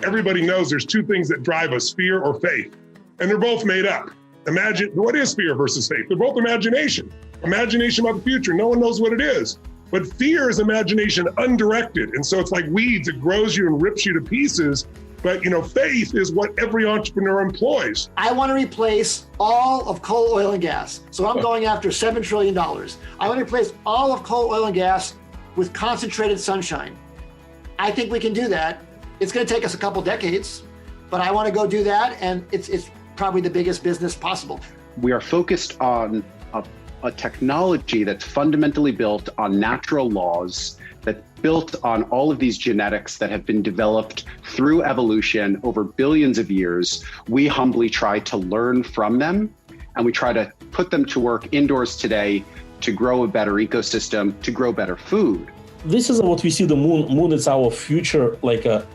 everybody knows there's two things that drive us, fear or faith. And they're both made up. Imagine, what is fear versus faith? They're both imagination. Imagination about the future, no one knows what it is. But fear is imagination undirected. And so it's like weeds, it grows you and rips you to pieces. But faith is what every entrepreneur employs. I want to replace all of coal, oil, and gas. So I'm going after $7 trillion. I want to replace all of coal, oil, and gas with concentrated sunshine. I think we can do that. It's going to take us a couple decades, but I want to go do that. And it's probably the biggest business possible. We are focused on a technology that's fundamentally built on natural laws, that's built on all of these genetics that have been developed through evolution over billions of years. We humbly try to learn from them, and we try to put them to work indoors today to grow a better ecosystem, to grow better food. This is what we see the moon. Moon is our future, like a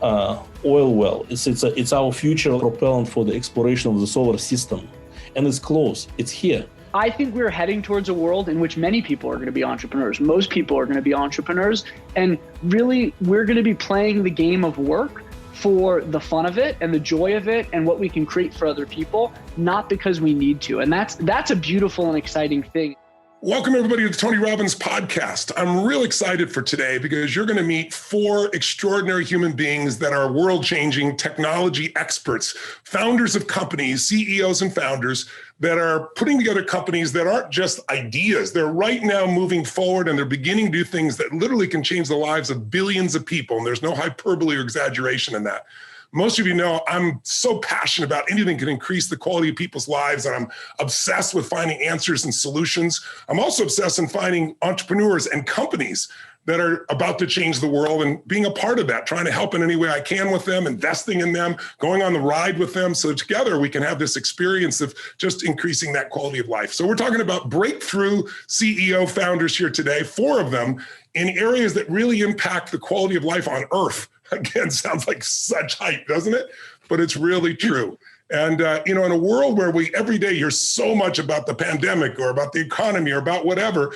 oil well. It's our future propellant for the exploration of the solar system. And it's close, it's here. I think we're heading towards a world in which many people are going to be entrepreneurs. Most people are going to be entrepreneurs. And really, we're going to be playing the game of work for the fun of it and the joy of it and what we can create for other people, not because we need to. And that's a beautiful and exciting thing. Welcome, everybody, to the Tony Robbins podcast. I'm real excited for today because you're going to meet four extraordinary human beings that are world-changing technology experts, founders of companies, CEOs and founders that are putting together companies that aren't just ideas. They're right now moving forward and they're beginning to do things that literally can change the lives of billions of people. And there's no hyperbole or exaggeration in that. Most of you know I'm so passionate about anything that can increase the quality of people's lives, and I'm obsessed with finding answers and solutions. I'm also obsessed in finding entrepreneurs and companies that are about to change the world and being a part of that, trying to help in any way I can with them, investing in them, going on the ride with them, so together we can have this experience of just increasing that quality of life. So we're talking about breakthrough CEO founders here today, four of them, in areas that really impact the quality of life on Earth. Again, sounds like such hype, doesn't it? But it's really true. And, in a world where we every day hear so much about the pandemic or about the economy or about whatever,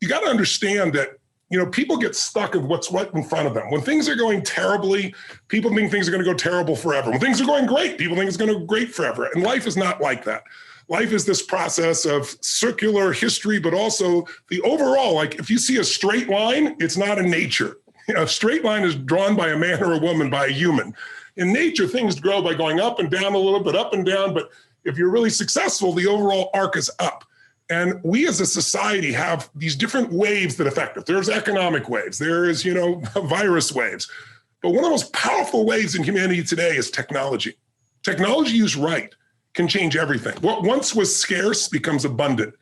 you got to understand that, people get stuck in what's right in front of them. When things are going terribly, people think things are going to go terrible forever. When things are going great, people think it's going to go great forever. And life is not like that. Life is this process of circular history, but also the overall, like if you see a straight line, it's not in nature. A straight line is drawn by a man or a woman, by a human. In nature, things grow by going up and down a little bit, up and down. But if you're really successful, the overall arc is up. And we as a society have these different waves that affect us. There's economic waves. There is, virus waves. But one of the most powerful waves in humanity today is technology. Technology used right can change everything. What once was scarce becomes abundant.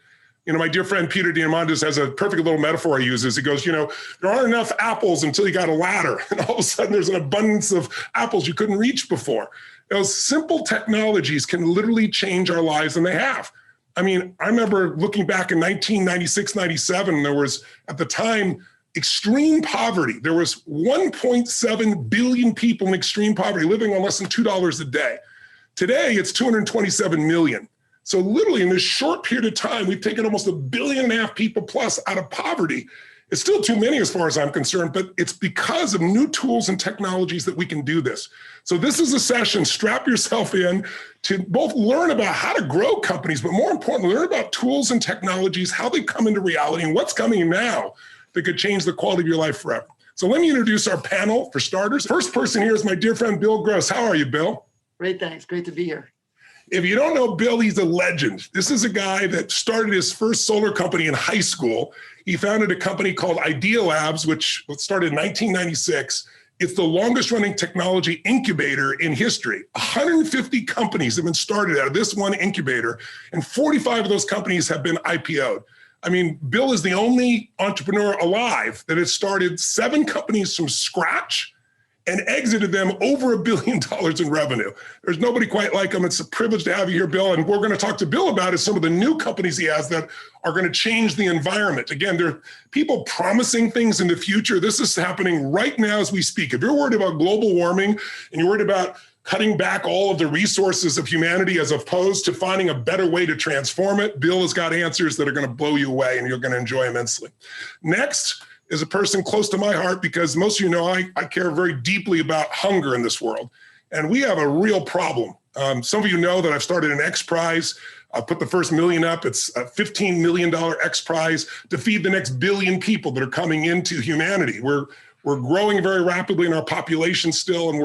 My dear friend Peter Diamandis has a perfect little metaphor he uses. He goes, there aren't enough apples until you got a ladder. And all of a sudden there's an abundance of apples you couldn't reach before. Those simple technologies can literally change our lives, and they have. I remember looking back in 1996, 97, there was, at the time, extreme poverty. There was 1.7 billion people in extreme poverty living on less than $2 a day. Today, it's 227 million. So literally in this short period of time, we've taken almost 1.5 billion people plus out of poverty. It's still too many as far as I'm concerned, but it's because of new tools and technologies that we can do this. So this is a session, strap yourself in to both learn about how to grow companies, but more importantly, learn about tools and technologies, how they come into reality and what's coming now that could change the quality of your life forever. So let me introduce our panel for starters. First person here is my dear friend, Bill Gross. How are you, Bill? Great, thanks. Great to be here. If you don't know Bill, he's a legend. This is a guy that started his first solar company in high school. He founded a company called Idea Labs, which started in 1996. It's the longest running technology incubator in history. 150 companies have been started out of this one incubator, and 45 of those companies have been IPO'd. Bill is the only entrepreneur alive that has started 7 companies from scratch and exited them over $1 billion in revenue. There's nobody quite like him. It's a privilege to have you here, Bill. And we're going to talk to Bill about is some of the new companies he has that are going to change the environment. Again, there are people promising things in the future. This is happening right now as we speak. If you're worried about global warming and you're worried about cutting back all of the resources of humanity as opposed to finding a better way to transform it, Bill has got answers that are going to blow you away and you're going to enjoy immensely. Next is a person close to my heart because most of you know I care very deeply about hunger in this world. And we have a real problem. Some of you know that I've started an X Prize. I put the first million up. It's a $15 million X Prize to feed the next billion people that are coming into humanity. We're growing very rapidly in our population still, and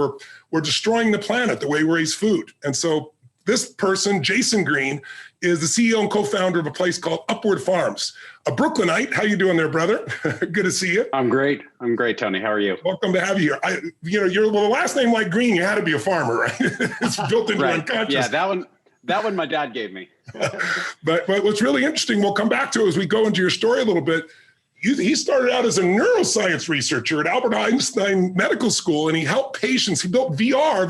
we're destroying the planet the way we raise food. And so this person, Jason Green, is the CEO and co-founder of a place called Upward Farms. A Brooklynite. How you doing there, brother? Good to see you. I'm great, Tony. How are you? Welcome to have you here. You're the last name like Green, you had to be a farmer, right? It's built into unconscious. Yeah, that one my dad gave me. But what's really interesting, we'll come back to as we go into your story a little bit. He started out as a neuroscience researcher at Albert Einstein Medical School, and he helped patients. He built VR,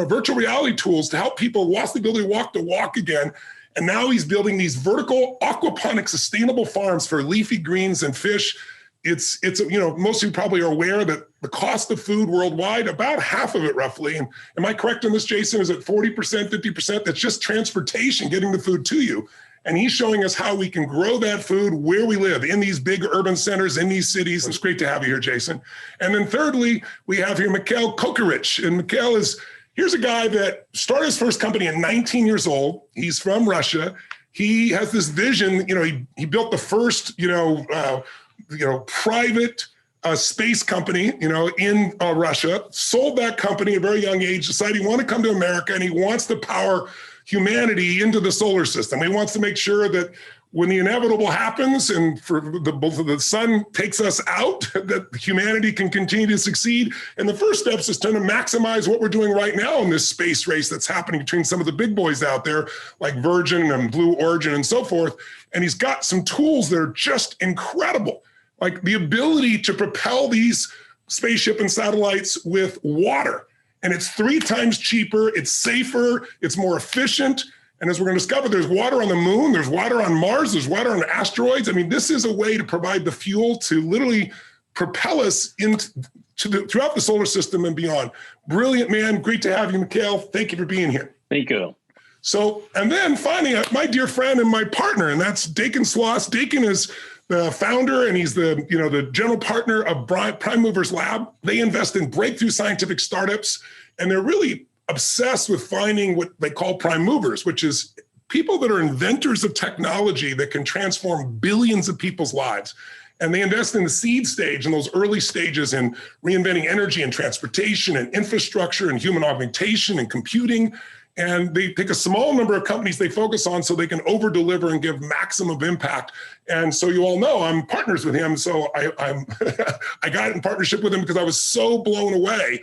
virtual reality tools to help people lost the ability to walk again. And now he's building these vertical aquaponic sustainable farms for leafy greens and fish. It's most of you probably are aware that the cost of food worldwide, about half of it roughly, and am I correct on this, Jason? Is it 40%, 50%? That's just transportation, getting the food to you. And he's showing us how we can grow that food where we live, in these big urban centers, in these cities. It's great to have you here, Jason. And then thirdly, we have here Mikhail Kokorich. And Mikhail here's a guy that started his first company at 19 years old. He's from Russia. He has this vision. He built the first, private space company, in Russia, sold that company at a very young age, decided he wanted to come to America, and he wants to power humanity into the solar system. He wants to make sure that when the inevitable happens and the sun takes us out, that humanity can continue to succeed. And the first steps is to maximize what we're doing right now in this space race that's happening between some of the big boys out there, like Virgin and Blue Origin and so forth. And he's got some tools that are just incredible, like the ability to propel these spaceship and satellites with water. And it's 3 times cheaper, it's safer, it's more efficient. And as we're going to discover, there's water on the moon, there's water on Mars, there's water on asteroids. I mean, this is a way to provide the fuel to literally propel us throughout the solar system and beyond. Brilliant, man. Great to have you, Mikhail. Thank you for being here. Thank you. So, and then finally, my dear friend and my partner, and that's Dakin Sloss. Dakin is the founder, and he's the general partner of Prime Movers Lab. They invest in breakthrough scientific startups, and they're really obsessed with finding what they call prime movers, which is people that are inventors of technology that can transform billions of people's lives. And they invest in the seed stage, in those early stages, in reinventing energy and transportation and infrastructure and human augmentation and computing. And they pick a small number of companies they focus on so they can over-deliver and give maximum impact. And so you all know I'm partners with him. So I got in partnership with him because I was so blown away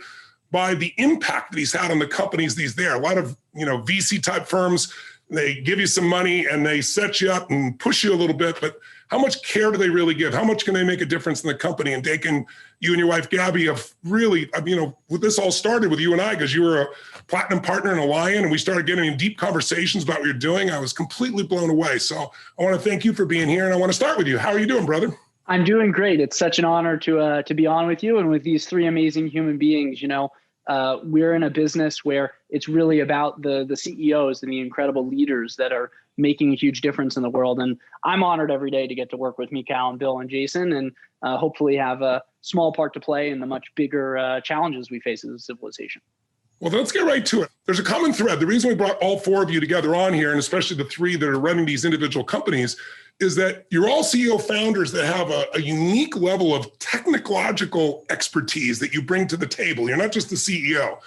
by the impact that he's had on the companies he's there. A lot of VC type firms, they give you some money and they set you up and push you a little bit, but how much care do they really give? How much can they make a difference in the company? And Dakin, you and your wife Gabby have really, this all started with you and I, because you were a platinum partner in a Lion, and we started getting in deep conversations about what you're doing. I was completely blown away. So I want to thank you for being here, and I want to start with you. How are you doing, brother? I'm doing great. It's such an honor to be on with you and with these 3 amazing human beings. We're in a business where it's really about the CEOs and the incredible leaders that are making a huge difference in the world. And I'm honored every day to get to work with Mikhail and Bill and Jason, and hopefully have a small part to play in the much bigger challenges we face as a civilization. Well, let's get right to it. There's a common thread. The reason we brought all 4 of you together on here, and especially the 3 that are running these individual companies, is that you're all CEO founders that have a unique level of technological expertise that you bring to the table. You're not just the CEO,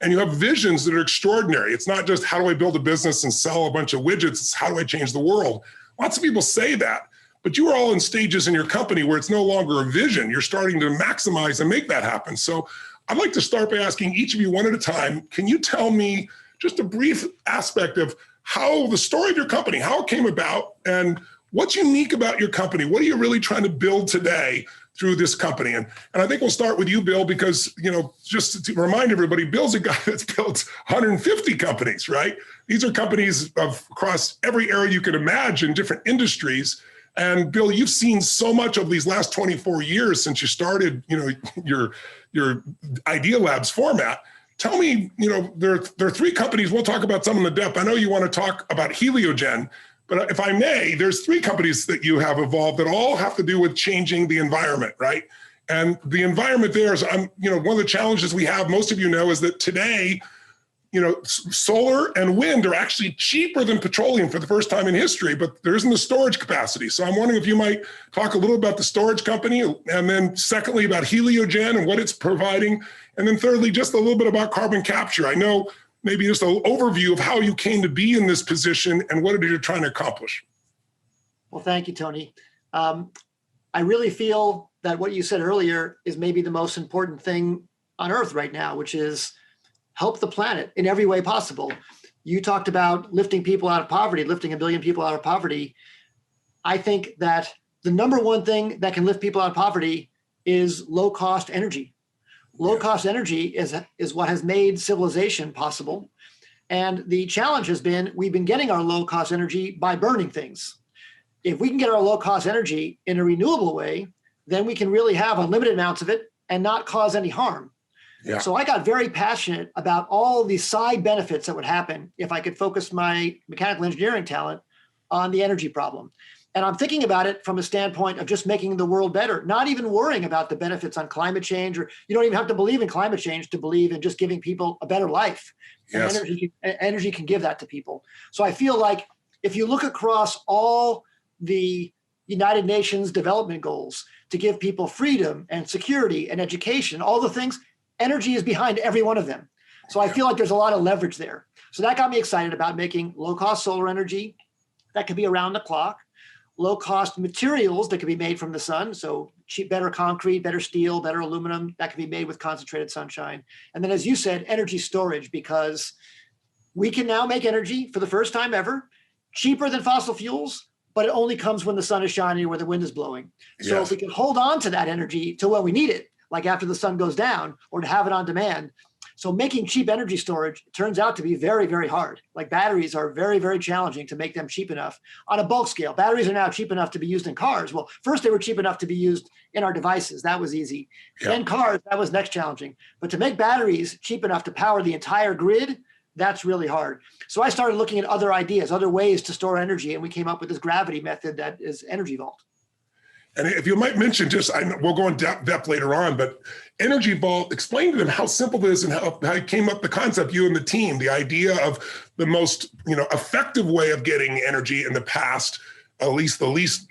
and you have visions that are extraordinary. It's not just how do I build a business and sell a bunch of widgets, it's how do I change the world. Lots of people say that, but you are all in stages in your company where it's no longer a vision. You're starting to maximize and make that happen. So I'd like to start by asking each of you one at a time, can you tell me just a brief aspect of how the story of your company, how it came about, and what's unique about your company? What are you really trying to build today through this company? And I think we'll start with you, Bill, because, just to remind everybody, Bill's a guy that's built 150 companies, right? These are companies across every area you could imagine, different industries. And Bill, you've seen so much of these last 24 years since you started, your Idea Labs format. Tell me, there are 3 companies. We'll talk about some in the depth. I know you want to talk about Heliogen, but if I may, there's 3 companies that you have evolved that all have to do with changing the environment, right? And the environment there is, one of the challenges we have, most of you know, is that today, solar and wind are actually cheaper than petroleum for the first time in history, but there isn't the storage capacity. So I'm wondering if you might talk a little about the storage company, and then secondly about Heliogen and what it's providing. And then thirdly, just a little bit about carbon capture. I know maybe just an overview of how you came to be in this position and what it is you're trying to accomplish. Well, thank you, Tony. I really feel that what you said earlier is maybe the most important thing on Earth right now, which is help the planet in every way possible. You talked about lifting people out of poverty, lifting 1 billion people out of poverty. I think that the number one thing that can lift people out of poverty is low-cost energy. Low-cost energy is what has made civilization possible. And the challenge has been, we've been getting our low-cost energy by burning things. If we can get our low-cost energy in a renewable way, then we can really have unlimited amounts of it and not cause any harm. Yeah. So I got very passionate about all the side benefits that would happen if I could focus my mechanical engineering talent on the energy problem. And I'm thinking about it from a standpoint of just making the world better, not even worrying about the benefits on climate change, or you don't even have to believe in climate change to believe in just giving people a better life. Yes. And energy can give that to people. So I feel like if you look across all the United Nations development goals to give people freedom and security and education, all the things, energy is behind every one of them. So I feel like there's a lot of leverage there. So that got me excited about making low-cost solar energy that could be around the clock, low-cost materials that could be made from the sun. So cheap, better concrete, better steel, better aluminum that can be made with concentrated sunshine. And then, as you said, energy storage, because we can now make energy for the first time ever, cheaper than fossil fuels, but it only comes when the sun is shining or when the wind is blowing. So if we can hold on to that energy to when we need it, like after the sun goes down, or to have it on demand. So making cheap energy storage turns out to be very, very hard. Like batteries are very, very challenging to make them cheap enough on a bulk scale. Batteries are now cheap enough to be used in cars. Well, first they were cheap enough to be used in our devices. That was easy. Then cars, that was next challenging. But to make batteries cheap enough to power the entire grid, that's really hard. So I started looking at other ideas, other ways to store energy, and we came up with this gravity method that is Energy Vault. And if you might mention, we'll go in depth later on, but Energy Vault, explain to them how simple it is and how you came up with the concept, you and the team, the idea of the most effective way of getting energy in the past, at least the least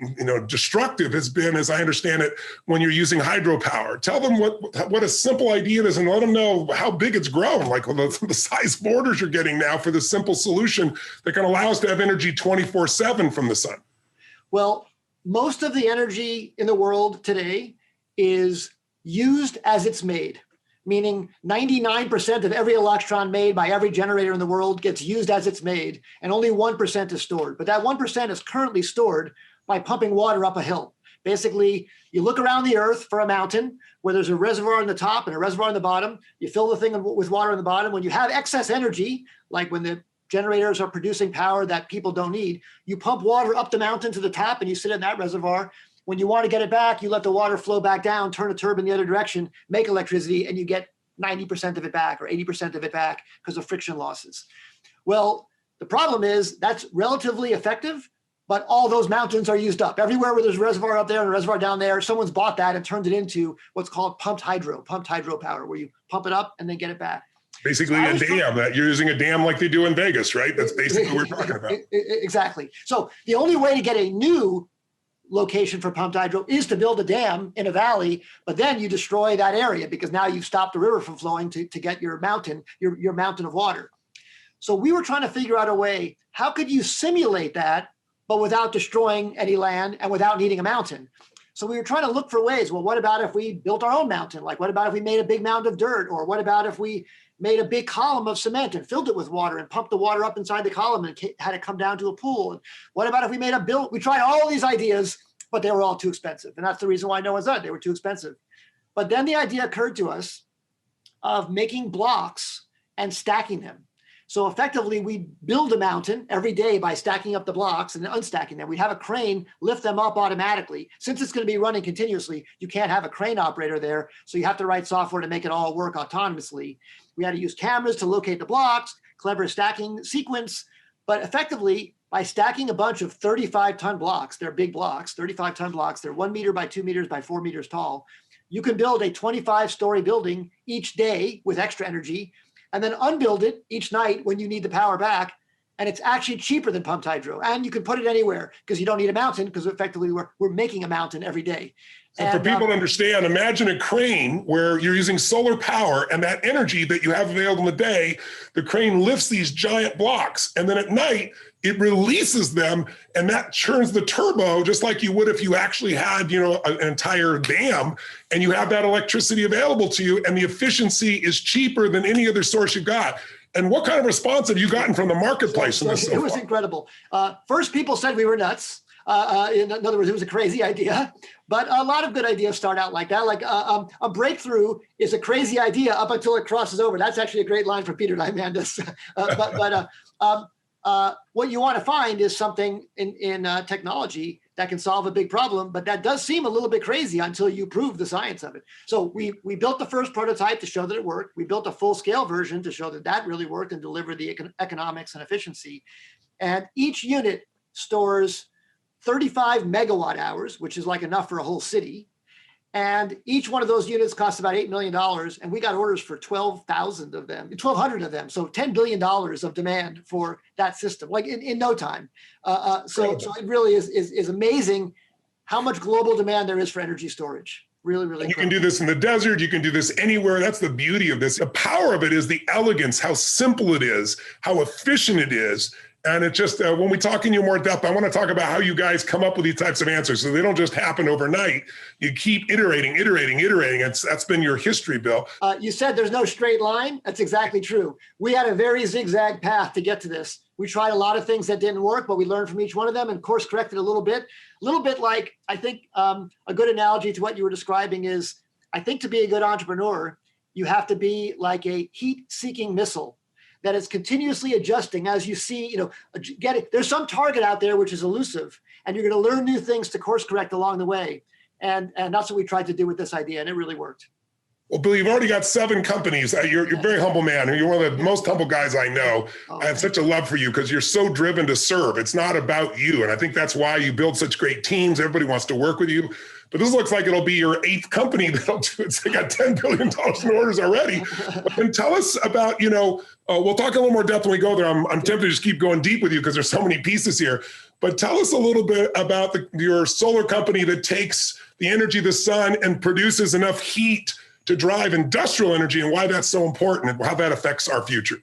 destructive has been, as I understand it, when you're using hydropower. Tell them what a simple idea it is and let them know how big it's grown, like the size of orders you're getting now for this simple solution that can allow us to have energy 24/7 from the sun. Well, most of the energy in the world today is used as it's made, meaning 99% of every electron made by every generator in the world gets used as it's made, and only 1% is stored. But that 1% is currently stored by pumping water up a hill. Basically, you look around the earth for a mountain where there's a reservoir on the top and a reservoir on the bottom. You fill the thing with water on the bottom. When you have excess energy, like when the generators are producing power that people don't need, you pump water up the mountain to the top and you sit in that reservoir. When you want to get it back, you let the water flow back down, turn a turbine the other direction, make electricity, and you get 90% of it back or 80% of it back because of friction losses. Well, the problem is that's relatively effective, but all those mountains are used up. Everywhere where there's a reservoir up there and a reservoir down there, someone's bought that and turned it into what's called pumped hydro power, where you pump it up and then get it back. Basically a dam, that you're using a dam like they do in Vegas, right? That's basically what we're talking about. Exactly. So the only way to get a new location for pumped hydro is to build a dam in a valley, but then you destroy that area because now you've stopped the river from flowing to get your mountain, your mountain of water. So we were trying to figure out a way, how could you simulate that, but without destroying any land and without needing a mountain? So we were trying to look for ways. Well, what about if we built our own mountain? Like, what about if we made a big mound of dirt? Or what about if we made a big column of cement and filled it with water and pumped the water up inside the column and had it come down to a pool? And what about if we made we tried all these ideas, but they were all too expensive. And that's the reason why no one's done it. They were too expensive. But then the idea occurred to us of making blocks and stacking them. So effectively, we build a mountain every day by stacking up the blocks and unstacking them. We'd have a crane lift them up automatically. Since it's going to be running continuously, you can't have a crane operator there. So you have to write software to make it all work autonomously. We had to use cameras to locate the blocks, clever stacking sequence. But effectively, by stacking a bunch of 35-ton blocks. They're big blocks, 35-ton blocks. They're 1 meter by 2 meters by 4 meters tall. You can build a 25-story building each day with extra energy, and then unbuild it each night when you need the power back. And it's actually cheaper than pumped hydro. And you can put it anywhere because you don't need a mountain, because effectively we're making a mountain every day. So for people to understand, imagine a crane where you're using solar power, and that energy that you have available in the day, the crane lifts these giant blocks, and then at night it releases them, and that churns the turbo just like you would if you actually had, an entire dam, and you have that electricity available to you, and the efficiency is cheaper than any other source you've got. And what kind of response have you gotten from the marketplace in this so far? It was incredible. First, people said we were nuts. In other words, it was a crazy idea, but a lot of good ideas start out like that. Like a breakthrough is a crazy idea up until it crosses over. That's actually a great line for Peter Diamandis. What you want to find is something in technology that can solve a big problem, but that does seem a little bit crazy until you prove the science of it. So we built the first prototype to show that it worked. We built a full-scale version to show that that really worked and delivered the economics and efficiency. And each unit stores 35 megawatt hours, which is like enough for a whole city. And each one of those units costs about $8 million. And we got orders for 12,000 of them, 1,200 of them. So $10 billion of demand for that system, like in no time. So it really is amazing how much global demand there is for energy storage. Really, really. You can do this in the desert. You can do this anywhere. That's the beauty of this. The power of it is the elegance, how simple it is, how efficient it is. And it just, when we talk in you more depth, I want to talk about how you guys come up with these types of answers. So they don't just happen overnight. You keep iterating. That's been your history, Bill. You said there's no straight line. That's exactly true. We had a very zigzag path to get to this. We tried a lot of things that didn't work, but we learned from each one of them and course corrected a little bit like, I think a good analogy to what you were describing is, I think to be a good entrepreneur, you have to be like a heat-seeking missile that is continuously adjusting as you see, there's some target out there which is elusive, and you're going to learn new things to course correct along the way. And that's what we tried to do with this idea, and it really worked. Well, Bill, you've already got 7 companies. You're a very humble man. You're one of the most humble guys I know. I have such a love for you because you're so driven to serve. It's not about you. And I think that's why you build such great teams. Everybody wants to work with you. But this looks like it'll be your 8th company that'll do it. They got $10 billion in orders already. And tell us about, we'll talk a little more depth when we go there. I'm tempted to just keep going deep with you because there's so many pieces here. But tell us a little bit about your solar company that takes the energy of the sun and produces enough heat to drive industrial energy, and why that's so important and how that affects our future.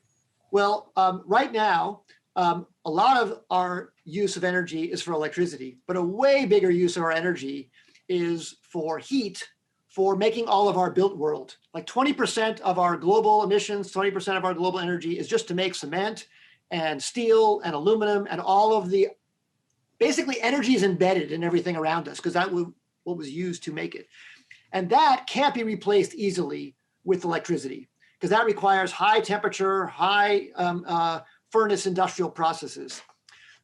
Well, right now, a lot of our use of energy is for electricity, but a way bigger use of our energy is for heat, for making all of our built world. Like 20% of our global emissions, 20% of our global energy is just to make cement and steel and aluminum, and all of the, basically energy is embedded in everything around us because that was what was used to make it. And that can't be replaced easily with electricity because that requires high temperature, high furnace industrial processes.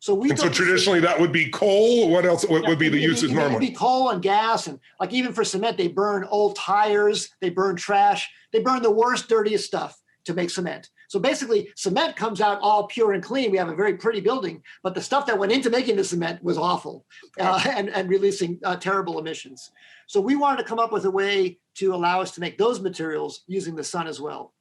So traditionally that would be coal. What else would be the uses normally? It would be coal and gas. And like even for cement, they burn old tires, they burn trash, they burn the worst, dirtiest stuff to make cement. So basically cement comes out all pure and clean. We have a very pretty building, but the stuff that went into making the cement was awful and releasing terrible emissions. So we wanted to come up with a way to allow us to make those materials using the sun as well.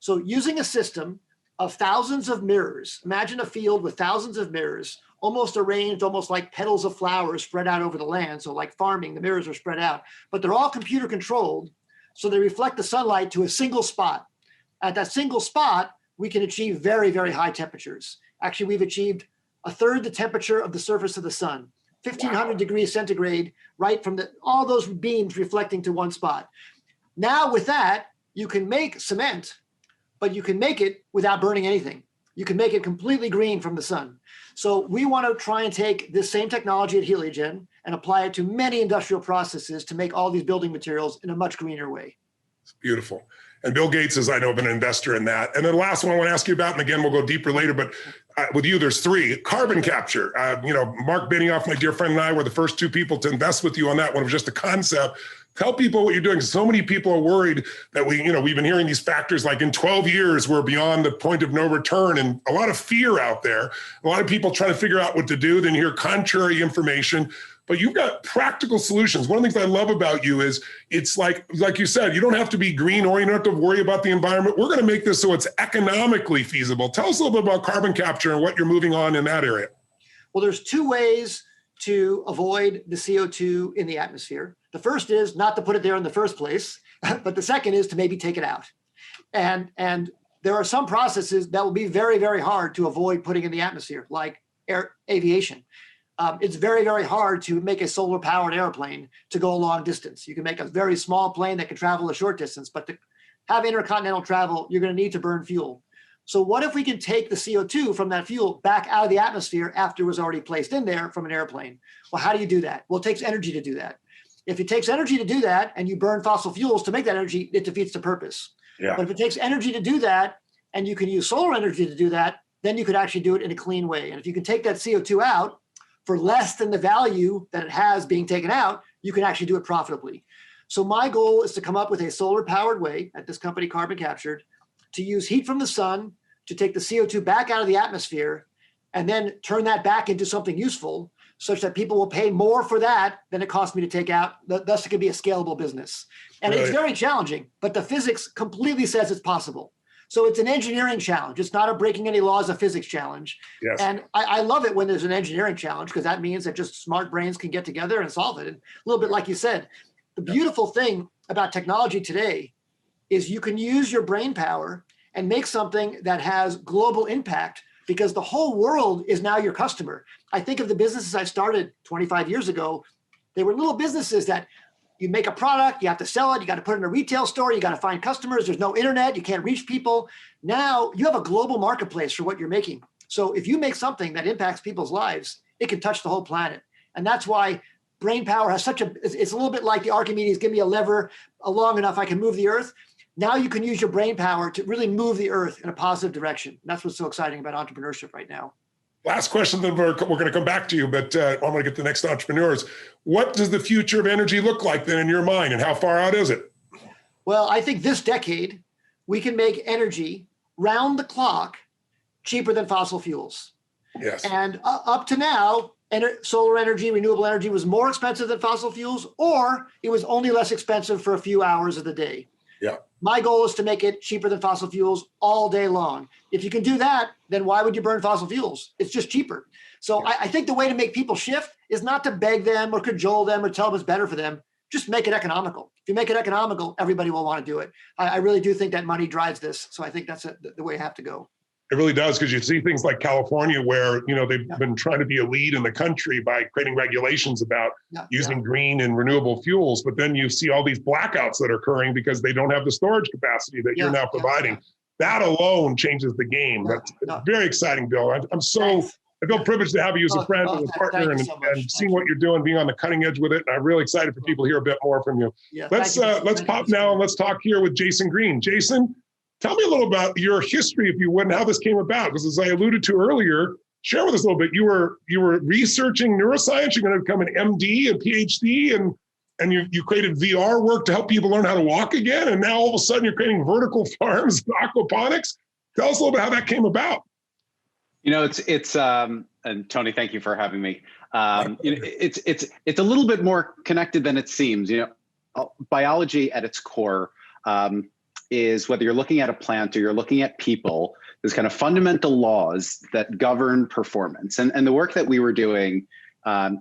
So using a system of thousands of mirrors, imagine a field with thousands of mirrors, almost arranged, almost like petals of flowers spread out over the land. So like farming, the mirrors are spread out, but they're all computer controlled. So they reflect the sunlight to a single spot. At that single spot, we can achieve very, very high temperatures. Actually, we've achieved a third the temperature of the surface of the sun, 1,500 degrees centigrade, right from all those beams reflecting to one spot. Now with that, you can make cement, but you can make it without burning anything. You can make it completely green from the sun. So we want to try and take this same technology at Heliogen and apply it to many industrial processes to make all these building materials in a much greener way. It's beautiful. And Bill Gates is, I know, been an investor in that. And then the last one I want to ask you about, and again, we'll go deeper later, but with you, there's three. Carbon capture. Mark Benioff, my dear friend, and I were the first two people to invest with you on that one. It was just a concept. Tell people what you're doing. So many people are worried that we've been hearing these factors like in 12 years, we're beyond the point of no return, and a lot of fear out there. A lot of people trying to figure out what to do, then hear contrary information. But you've got practical solutions. One of the things I love about you is it's like you said, you don't have to be green or you don't have to worry about the environment. We're going to make this so it's economically feasible. Tell us a little bit about carbon capture and what you're moving on in that area. Well, there's two ways to avoid the CO2 in the atmosphere. The first is not to put it there in the first place, but the second is to maybe take it out. And there are some processes that will be very, very hard to avoid putting in the atmosphere, like aviation. It's very, very hard to make a solar powered airplane to go a long distance. You can make a very small plane that can travel a short distance, but to have intercontinental travel, you're going to need to burn fuel. So what if we can take the CO2 from that fuel back out of the atmosphere after it was already placed in there from an airplane? Well, how do you do that? Well, it takes energy to do that. If it takes energy to do that and you burn fossil fuels to make that energy, it defeats the purpose. Yeah. But if it takes energy to do that and you can use solar energy to do that, then you could actually do it in a clean way. And if you can take that CO2 out for less than the value that it has being taken out, you can actually do it profitably. So my goal is to come up with a solar powered way at this company, Carbon Captured, to use heat from the sun to take the CO2 back out of the atmosphere and then turn that back into something useful such that people will pay more for that than it cost me to take out. Thus, it can be a scalable business. And It's very challenging, but the physics completely says it's possible. So it's an engineering challenge. It's not a breaking any laws of physics challenge. Yes. And I love it when there's an engineering challenge because that means that just smart brains can get together and solve it. And a little bit like you said, the beautiful thing about technology today is you can use your brain power and make something that has global impact because the whole world is now your customer. I think of the businesses I started 25 years ago. They were little businesses that you make a product, you have to sell it, you got to put it in a retail store, you got to find customers, there's no internet, you can't reach people. Now you have a global marketplace for what you're making. So if you make something that impacts people's lives, it can touch the whole planet. And that's why brain power has it's a little bit like the Archimedes, give me a lever long enough I can move the earth. Now you can use your brain power to really move the earth in a positive direction. And that's what's so exciting about entrepreneurship right now. Last question, then we're going to come back to you, but I want to get to the next entrepreneurs. What does the future of energy look like then in your mind, and how far out is it? Well, I think this decade, we can make energy round the clock cheaper than fossil fuels. Yes. And up to now, solar energy, renewable energy was more expensive than fossil fuels, or it was only less expensive for a few hours of the day. Yeah. My goal is to make it cheaper than fossil fuels all day long. If you can do that, then why would you burn fossil fuels? It's just cheaper. So yeah. I think the way to make people shift is not to beg them or cajole them or tell them it's better for them. Just make it economical. If you make it economical, everybody will want to do it. I really do think that money drives this. So I think that's the way I have to go. It really does, because you see things like California where, they've been trying to be a lead in the country by creating regulations about using green and renewable fuels. But then you see all these blackouts that are occurring because they don't have the storage capacity that you're now providing. That alone changes the game. That's very exciting, Bill. I feel privileged to have you as a friend and a partner and seeing what you're doing, being on the cutting edge with it. And I'm really excited for people to hear a bit more from you. Yeah, let's pop now and let's talk here with Jason Green. Jason, tell me a little about your history, if you would, and how this came about. Because as I alluded to earlier, share with us a little bit. You were researching neuroscience. You're going to become an MD, a PhD, and you created VR work to help people learn how to walk again. And now all of a sudden you're creating vertical farms and aquaponics. Tell us a little bit how that came about. It's and Tony, thank you for having me. It's a little bit more connected than it seems. Biology at its core is, whether you're looking at a plant or you're looking at people, there's kind of fundamental laws that govern performance. And the work that we were doing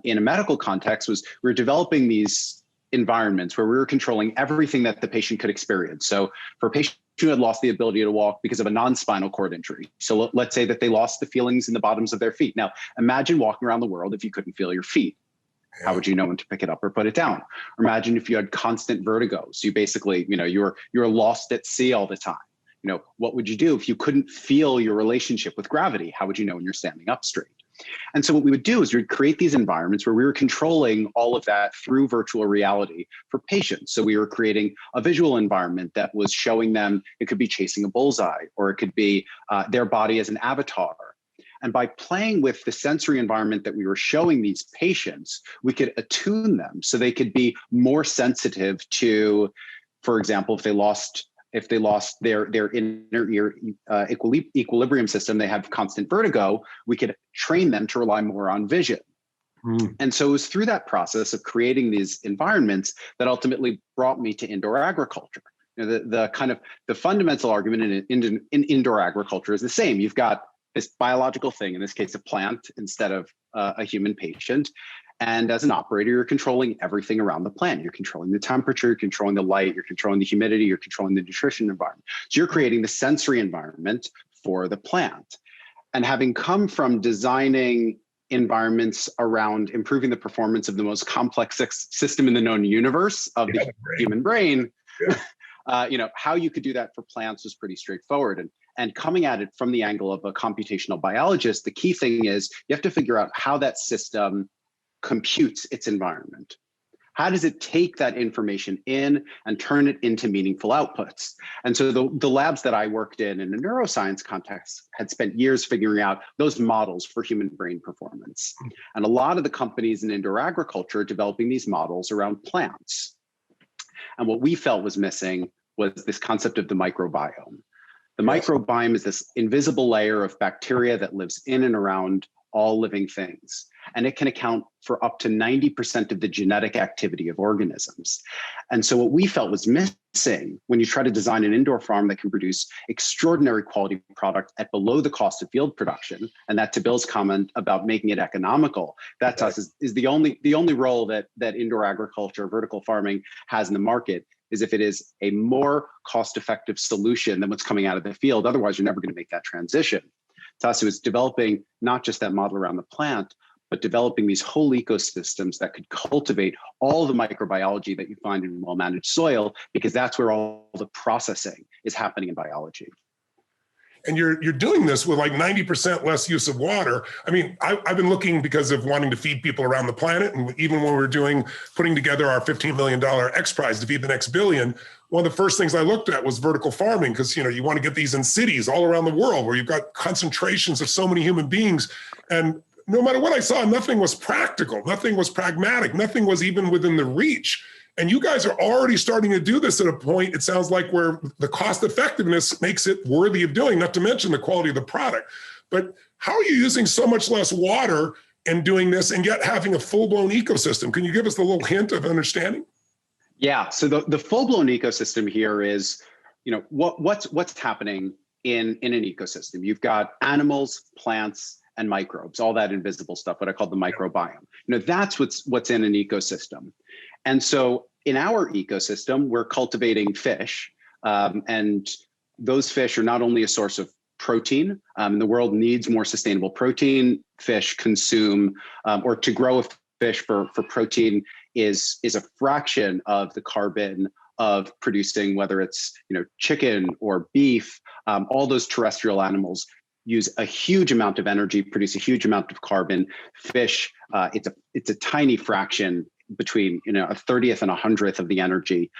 in a medical context was we were developing these environments where we were controlling everything that the patient could experience. So for a patient who had lost the ability to walk because of a non-spinal cord injury, so let's say that they lost the feelings in the bottoms of their feet. Now, imagine walking around the world if you couldn't feel your feet. How would you know when to pick it up or put it down? Or imagine if you had constant vertigo. So you basically, you're lost at sea all the time. What would you do if you couldn't feel your relationship with gravity? How would you know when you're standing up straight? And so what we would do is we'd create these environments where we were controlling all of that through virtual reality for patients. So we were creating a visual environment that was showing them, it could be chasing a bullseye, or it could be their body as an avatar. And by playing with the sensory environment that we were showing these patients, we could attune them so they could be more sensitive to, for example, if they lost their inner ear equilibrium system, they have constant vertigo, we could train them to rely more on vision. And so it was through that process of creating these environments that ultimately brought me to indoor agriculture. You know, the fundamental argument in indoor agriculture is the same. You've got this biological thing, in this case, a plant instead of a human patient. And as an operator, you're controlling everything around the plant. You're controlling the temperature, you're controlling the light, you're controlling the humidity, you're controlling the nutrition environment. So you're creating the sensory environment for the plant. And having come from designing environments around improving the performance of the most complex system in the known universe of the human brain, how you could do that for plants was pretty straightforward. And coming at it from the angle of a computational biologist, the key thing is you have to figure out how that system computes its environment. How does it take that information in and turn it into meaningful outputs? And so the labs that I worked in a neuroscience context had spent years figuring out those models for human brain performance. And a lot of the companies in indoor agriculture are developing these models around plants. And what we felt was missing was this concept of the microbiome. The microbiome is this invisible layer of bacteria that lives in and around all living things. And it can account for up to 90% of the genetic activity of organisms. And so what we felt was missing when you try to design an indoor farm that can produce extraordinary quality product at below the cost of field production, and that to Bill's comment about making it economical, that to us is the only role that indoor agriculture, vertical farming has in the market, is if it is a more cost-effective solution than what's coming out of the field. Otherwise, you're never going to make that transition. To us, it was developing not just that model around the plant, but developing these whole ecosystems that could cultivate all the microbiology that you find in well-managed soil, because that's where all the processing is happening in biology. And you're doing this with like 90% less use of water. I mean, I've been looking because of wanting to feed people around the planet. And even when we're putting together our $15 million X Prize to feed the next billion, one of the first things I looked at was vertical farming, because you want to get these in cities all around the world where you've got concentrations of so many human beings. And no matter what I saw, nothing was practical, nothing was pragmatic, nothing was even within the reach. And you guys are already starting to do this at a point, it sounds like, where the cost effectiveness makes it worthy of doing, not to mention the quality of the product. But how are you using so much less water and doing this and yet having a full-blown ecosystem? Can you give us a little hint of understanding? Yeah, so the full-blown ecosystem here is, what's happening in an ecosystem. You've got animals, plants, and microbes, all that invisible stuff, what I call the microbiome. That's what's in an ecosystem. And so in our ecosystem, we're cultivating fish, and those fish are not only a source of protein, and the world needs more sustainable protein. Fish consume, or to grow a fish for protein is a fraction of the carbon of producing, whether it's chicken or beef. All those terrestrial animals use a huge amount of energy, produce a huge amount of carbon. Fish, it's a tiny fraction, between a 30th and 100th of the energy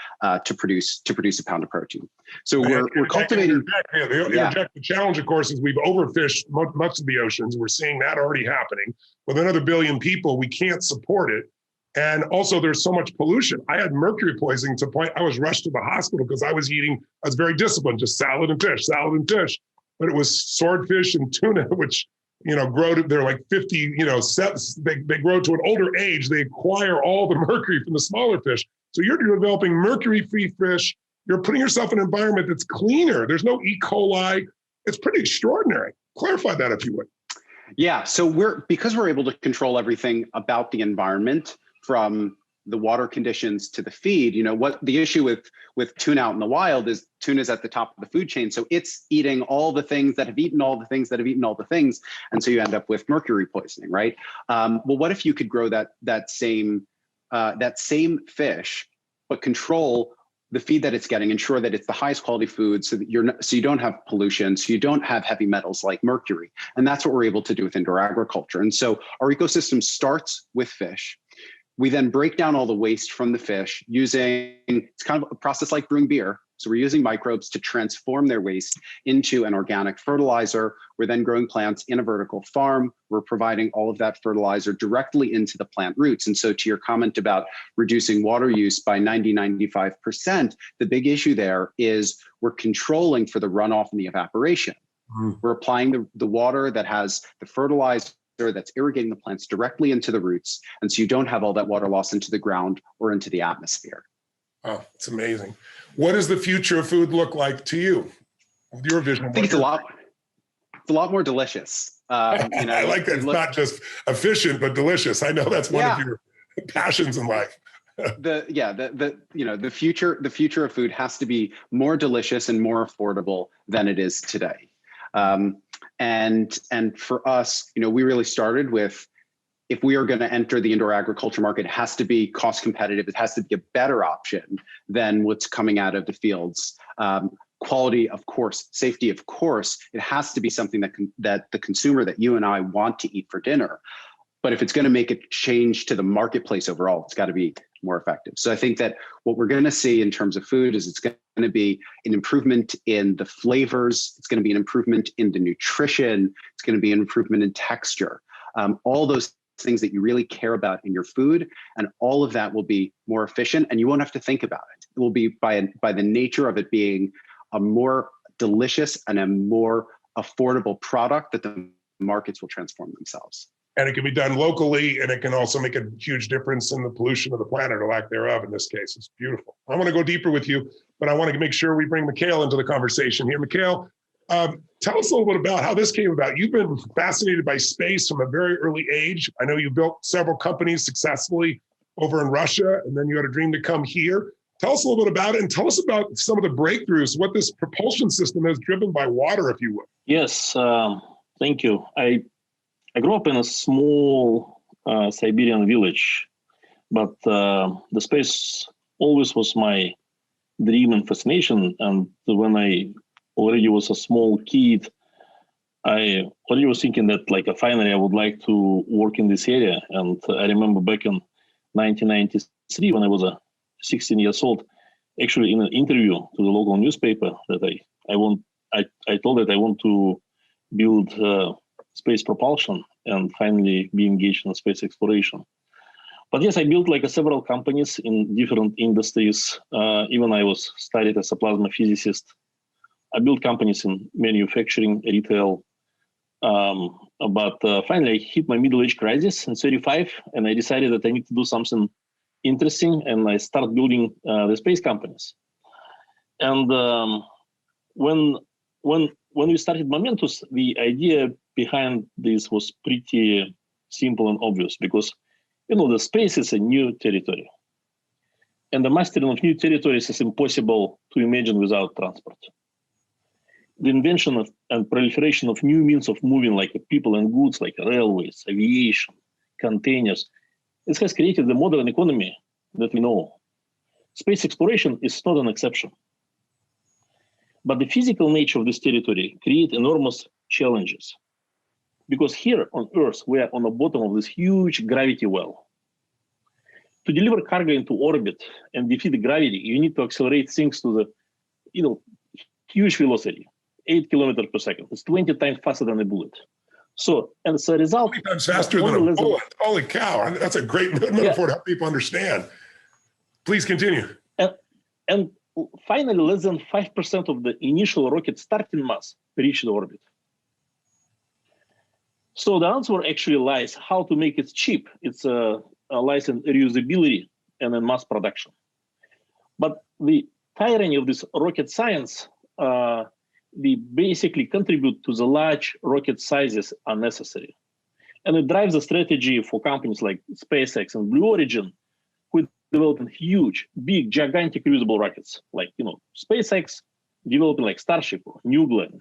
to produce a pound of protein. So we're cultivating. The challenge, of course, is we've overfished much of the oceans. We're seeing that already happening. With another billion people, we can't support it. And also, there's so much pollution. I had mercury poisoning to the point I was rushed to the hospital because I was very disciplined, just salad and fish. But it was swordfish and tuna, which they're like 50, they grow to an older age. They acquire all the mercury from the smaller fish. So you're developing mercury-free fish. You're putting yourself in an environment that's cleaner. There's no E. coli. It's pretty extraordinary. Clarify that if you would. Yeah, so because we're able to control everything about the environment, from the water conditions to the feed. What the issue with tuna out in the wild is, tuna's at the top of the food chain. So it's eating all the things that have eaten all the things that have eaten all the things. And so you end up with mercury poisoning, right? Well, what if you could grow that same fish, but control the feed that it's getting, ensure that it's the highest quality food so that so you don't have pollution, so you don't have heavy metals like mercury. And that's what we're able to do with indoor agriculture. And so our ecosystem starts with fish. We then break down all the waste from the fish it's kind of a process like brewing beer. So we're using microbes to transform their waste into an organic fertilizer. We're then growing plants in a vertical farm. We're providing all of that fertilizer directly into the plant roots. And so to your comment about reducing water use by 95%, the big issue there is we're controlling for the runoff and the evaporation. We're applying the water that has the fertilizer that's irrigating the plants directly into the roots. And so you don't have all that water loss into the ground or into the atmosphere. Oh, it's amazing. What does the future of food look like to you? Your vision? I think it's a lot more delicious. I like that. It's not just efficient, but delicious. I know that's one of your passions in life. The future of food has to be more delicious and more affordable than it is today. And for us, we really started with, if we are going to enter the indoor agriculture market, it has to be cost competitive. It has to be a better option than what's coming out of the fields. Quality, of course, safety, of course. It has to be something that the consumer, that you and I want to eat for dinner. But if it's going to make a change to the marketplace overall, it's got to be more effective. So I think that what we're going to see in terms of food is it's going to be an improvement in the flavors. It's going to be an improvement in the nutrition. It's going to be an improvement in texture. All those things that you really care about in your food, and all of that will be more efficient, and you won't have to think about it. It will be by the nature of it being a more delicious and a more affordable product that the markets will transform themselves. And it can be done locally, and it can also make a huge difference in the pollution of the planet, or lack thereof in this case. It's beautiful. I want to go deeper with you, but I want to make sure we bring Mikhail into the conversation here. Mikhail, tell us a little bit about how this came about. You've been fascinated by space from a very early age. I know you built several companies successfully over in Russia, and then you had a dream to come here. Tell us a little bit about it, and tell us about some of the breakthroughs, what this propulsion system is driven by water, if you will. Yes, thank you. I grew up in a small Siberian village, but the space always was my dream and fascination. And when I already was a small kid, I already was thinking that finally I would like to work in this area. And I remember back in 1993, when I was 16 years old, actually in an interview to the local newspaper, that I told that I want to build space propulsion and finally be engaged in space exploration. But yes, I built several companies in different industries. Even I was studied as a plasma physicist. I built companies in manufacturing, retail. But finally, I hit my middle-age crisis in 35, and I decided that I need to do something interesting, and I started building the space companies. And when we started Momentus, the idea behind this was pretty simple and obvious, because the space is a new territory, and the mastering of new territories is impossible to imagine without transport. The invention of and proliferation of new means of moving, like people and goods, like railways, aviation, containers, this has created the modern economy that we know. Space exploration is not an exception. But the physical nature of this territory creates enormous challenges. Because here on Earth, we are on the bottom of this huge gravity well. To deliver cargo into orbit and defeat the gravity, you need to accelerate things to the huge velocity, 8 kilometers per second. It's 20 times faster than a bullet. So, and as a result— 20 times faster than a bullet. Holy cow. That's a great metaphor to help people understand. Please continue. And finally, less than 5% of the initial rocket starting mass reach the orbit. So the answer actually lies how to make it cheap. It's lies in reusability and in mass production. But the tyranny of this rocket science, they basically contribute to the large rocket sizes unnecessary. And it drives the strategy for companies like SpaceX and Blue Origin, who developing huge, big, gigantic reusable rockets, like SpaceX developing like Starship or New Glenn.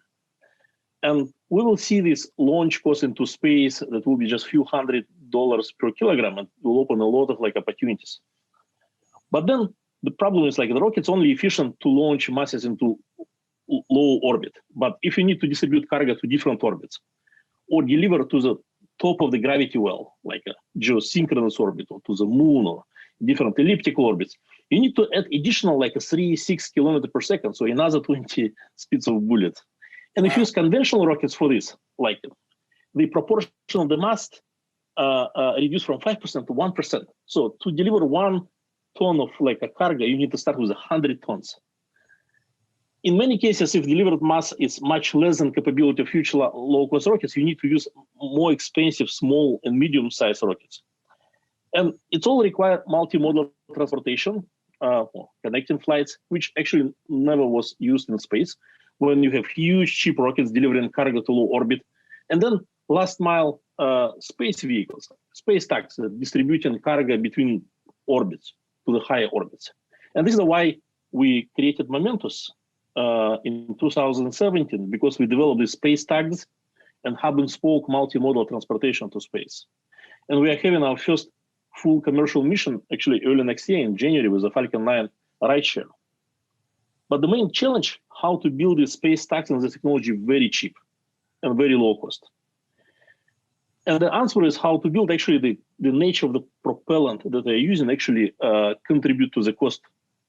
And we will see this launch cost into space that will be just a few $100s per kilogram, and will open a lot of opportunities. But then the problem is like the rocket's only efficient to launch masses into low orbit. But if you need to distribute cargo to different orbits or deliver to the top of the gravity well, like a geosynchronous orbit or to the moon or different elliptical orbits, you need to add additional like a 3-6 kilometers per second. So another 20 speeds of bullet. And if you use conventional rockets for this, like the proportion of the mass reduced from 5% to 1%. So to deliver 1 ton of like a cargo, you need to start with 100 tons. In many cases, if delivered mass is much less than capability of future low-cost rockets, you need to use more expensive small and medium-sized rockets. And it all requires multimodal transportation, connecting flights, which actually never was used in space, when you have huge, cheap rockets delivering cargo to low orbit. And then last mile space vehicles, space taxis, distributing cargo between orbits to the higher orbits. And this is why we created Momentus in 2017, because we developed the space tags and hub and spoke multimodal transportation to space. And we are having our first full commercial mission actually early next year in January with the Falcon 9 rideshare. But the main challenge, how to build these space tags and this technology very cheap and very low cost. And the answer is how to build actually the nature of the propellant that they're using actually contribute to the cost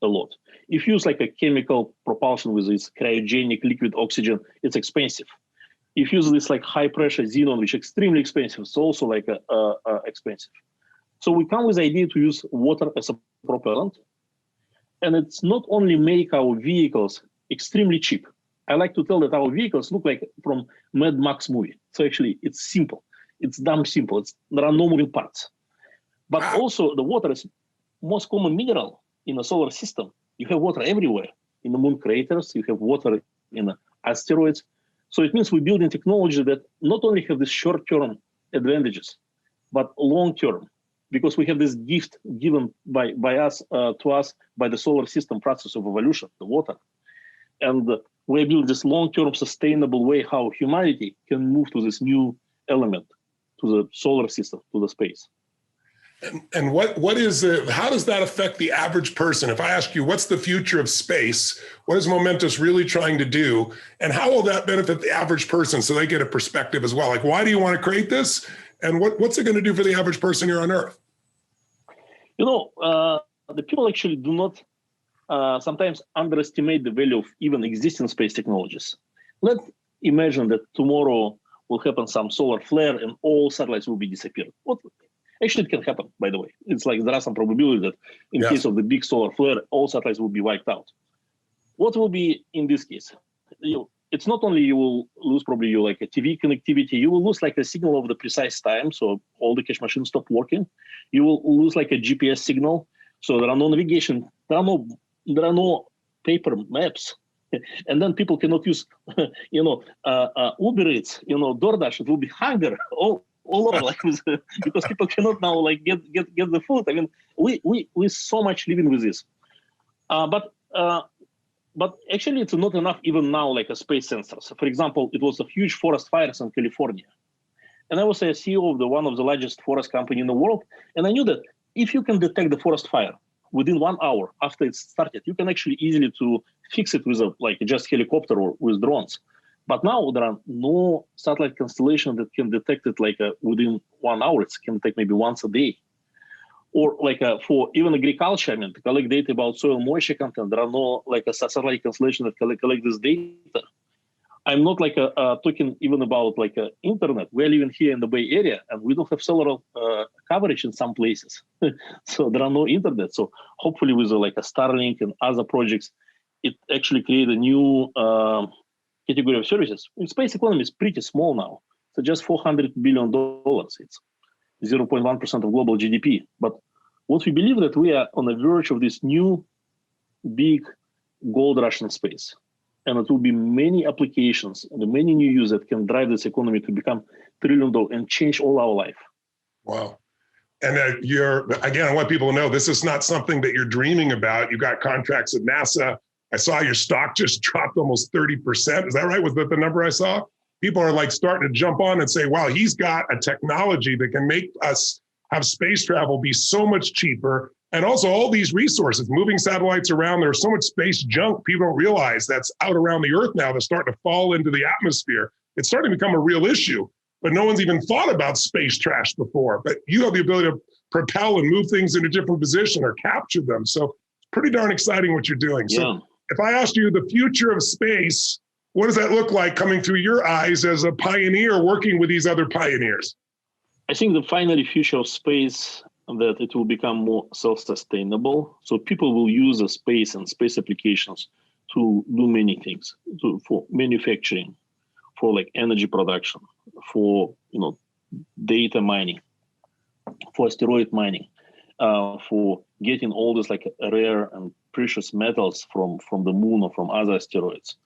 a lot. If you use like a chemical propulsion with its cryogenic liquid oxygen, it's expensive. If you use this like high pressure xenon, which is extremely expensive, it's also like expensive. So we come with the idea to use water as a propellant. And it's not only make our vehicles extremely cheap. I like to tell that our vehicles look like from Mad Max movie. So actually it's simple. It's damn simple. There are no moving parts. But also the water is most common mineral in the solar system. You have water everywhere. In the moon craters, you have water in the asteroids. So it means we're building technology that not only have these short-term advantages, but long-term, because we have this gift given by us to us by the solar system process of evolution, the water. And we build this long-term sustainable way how humanity can move to this new element, to the solar system, to the space. And what is it? How does that affect the average person? If I ask you, what's the future of space? What is Momentus really trying to do? And how will that benefit the average person so they get a perspective as well? Like, why do you want to create this? And what's it going to do for the average person here on Earth? You know, the people actually do not sometimes underestimate the value of even existing space technologies. Let's imagine that tomorrow will happen some solar flare and all satellites will be disappeared. Actually, it can happen, by the way. It's like there are some probability that in case of the big solar flare, all satellites will be wiped out. What will be in this case? It's not only you will lose probably your like a TV connectivity, you will lose like a signal of the precise time, so all the cache machines stop working. You will lose like a GPS signal, so there are no navigation, there are no paper maps, and then people cannot use, Uber Eats, DoorDash. It will be hunger all over, like because people cannot now like get the food. I mean, we so much living with this, but actually it's not enough even now like a space sensors. For example, it was a huge forest fires in California, and I was a CEO of one of the largest forest company in the world, and I knew that if you can detect the forest fire within 1 hour after it started, you can actually easily to fix it with just helicopter or with drones. But now there are no satellite constellation that can detect it within 1 hour. It can take maybe once a day. Or for even agriculture, I mean, to collect data about soil moisture content, there are no a satellite constellation that collect this data. I'm not talking even about internet. We're living here in the Bay Area and we don't have cellular coverage in some places. So there are no internet. So hopefully with a Starlink and other projects, it actually create a new category of services. Space economy is pretty small now. So just $400 billion. It's 0.1% of global GDP. But what we believe that we are on the verge of this new big gold rush in space. And it will be many applications and many new users that can drive this economy to become $1 trillion and change all our life. Wow. And again, I want people to know this is not something that you're dreaming about. You got contracts at NASA. I saw your stock just dropped almost 30%. Is that right? Was that the number I saw? People are starting to jump on and say, wow, he's got a technology that can make us have space travel be so much cheaper And also all these resources, moving satellites around, there's so much space junk people don't realize that's out around the Earth now that's starting to fall into the atmosphere. It's starting to become a real issue, but no one's even thought about space trash before. But you have the ability to propel and move things in a different position or capture them. So it's pretty darn exciting what you're doing. Yeah. So if I asked you the future of space, what does that look like coming through your eyes as a pioneer working with these other pioneers? I think the final future of space, that it will become more self-sustainable. So people will use the space and space applications to do many things, for manufacturing, for like energy production, for data mining, for asteroid mining, for getting all this like rare and precious metals from the moon or from other asteroids.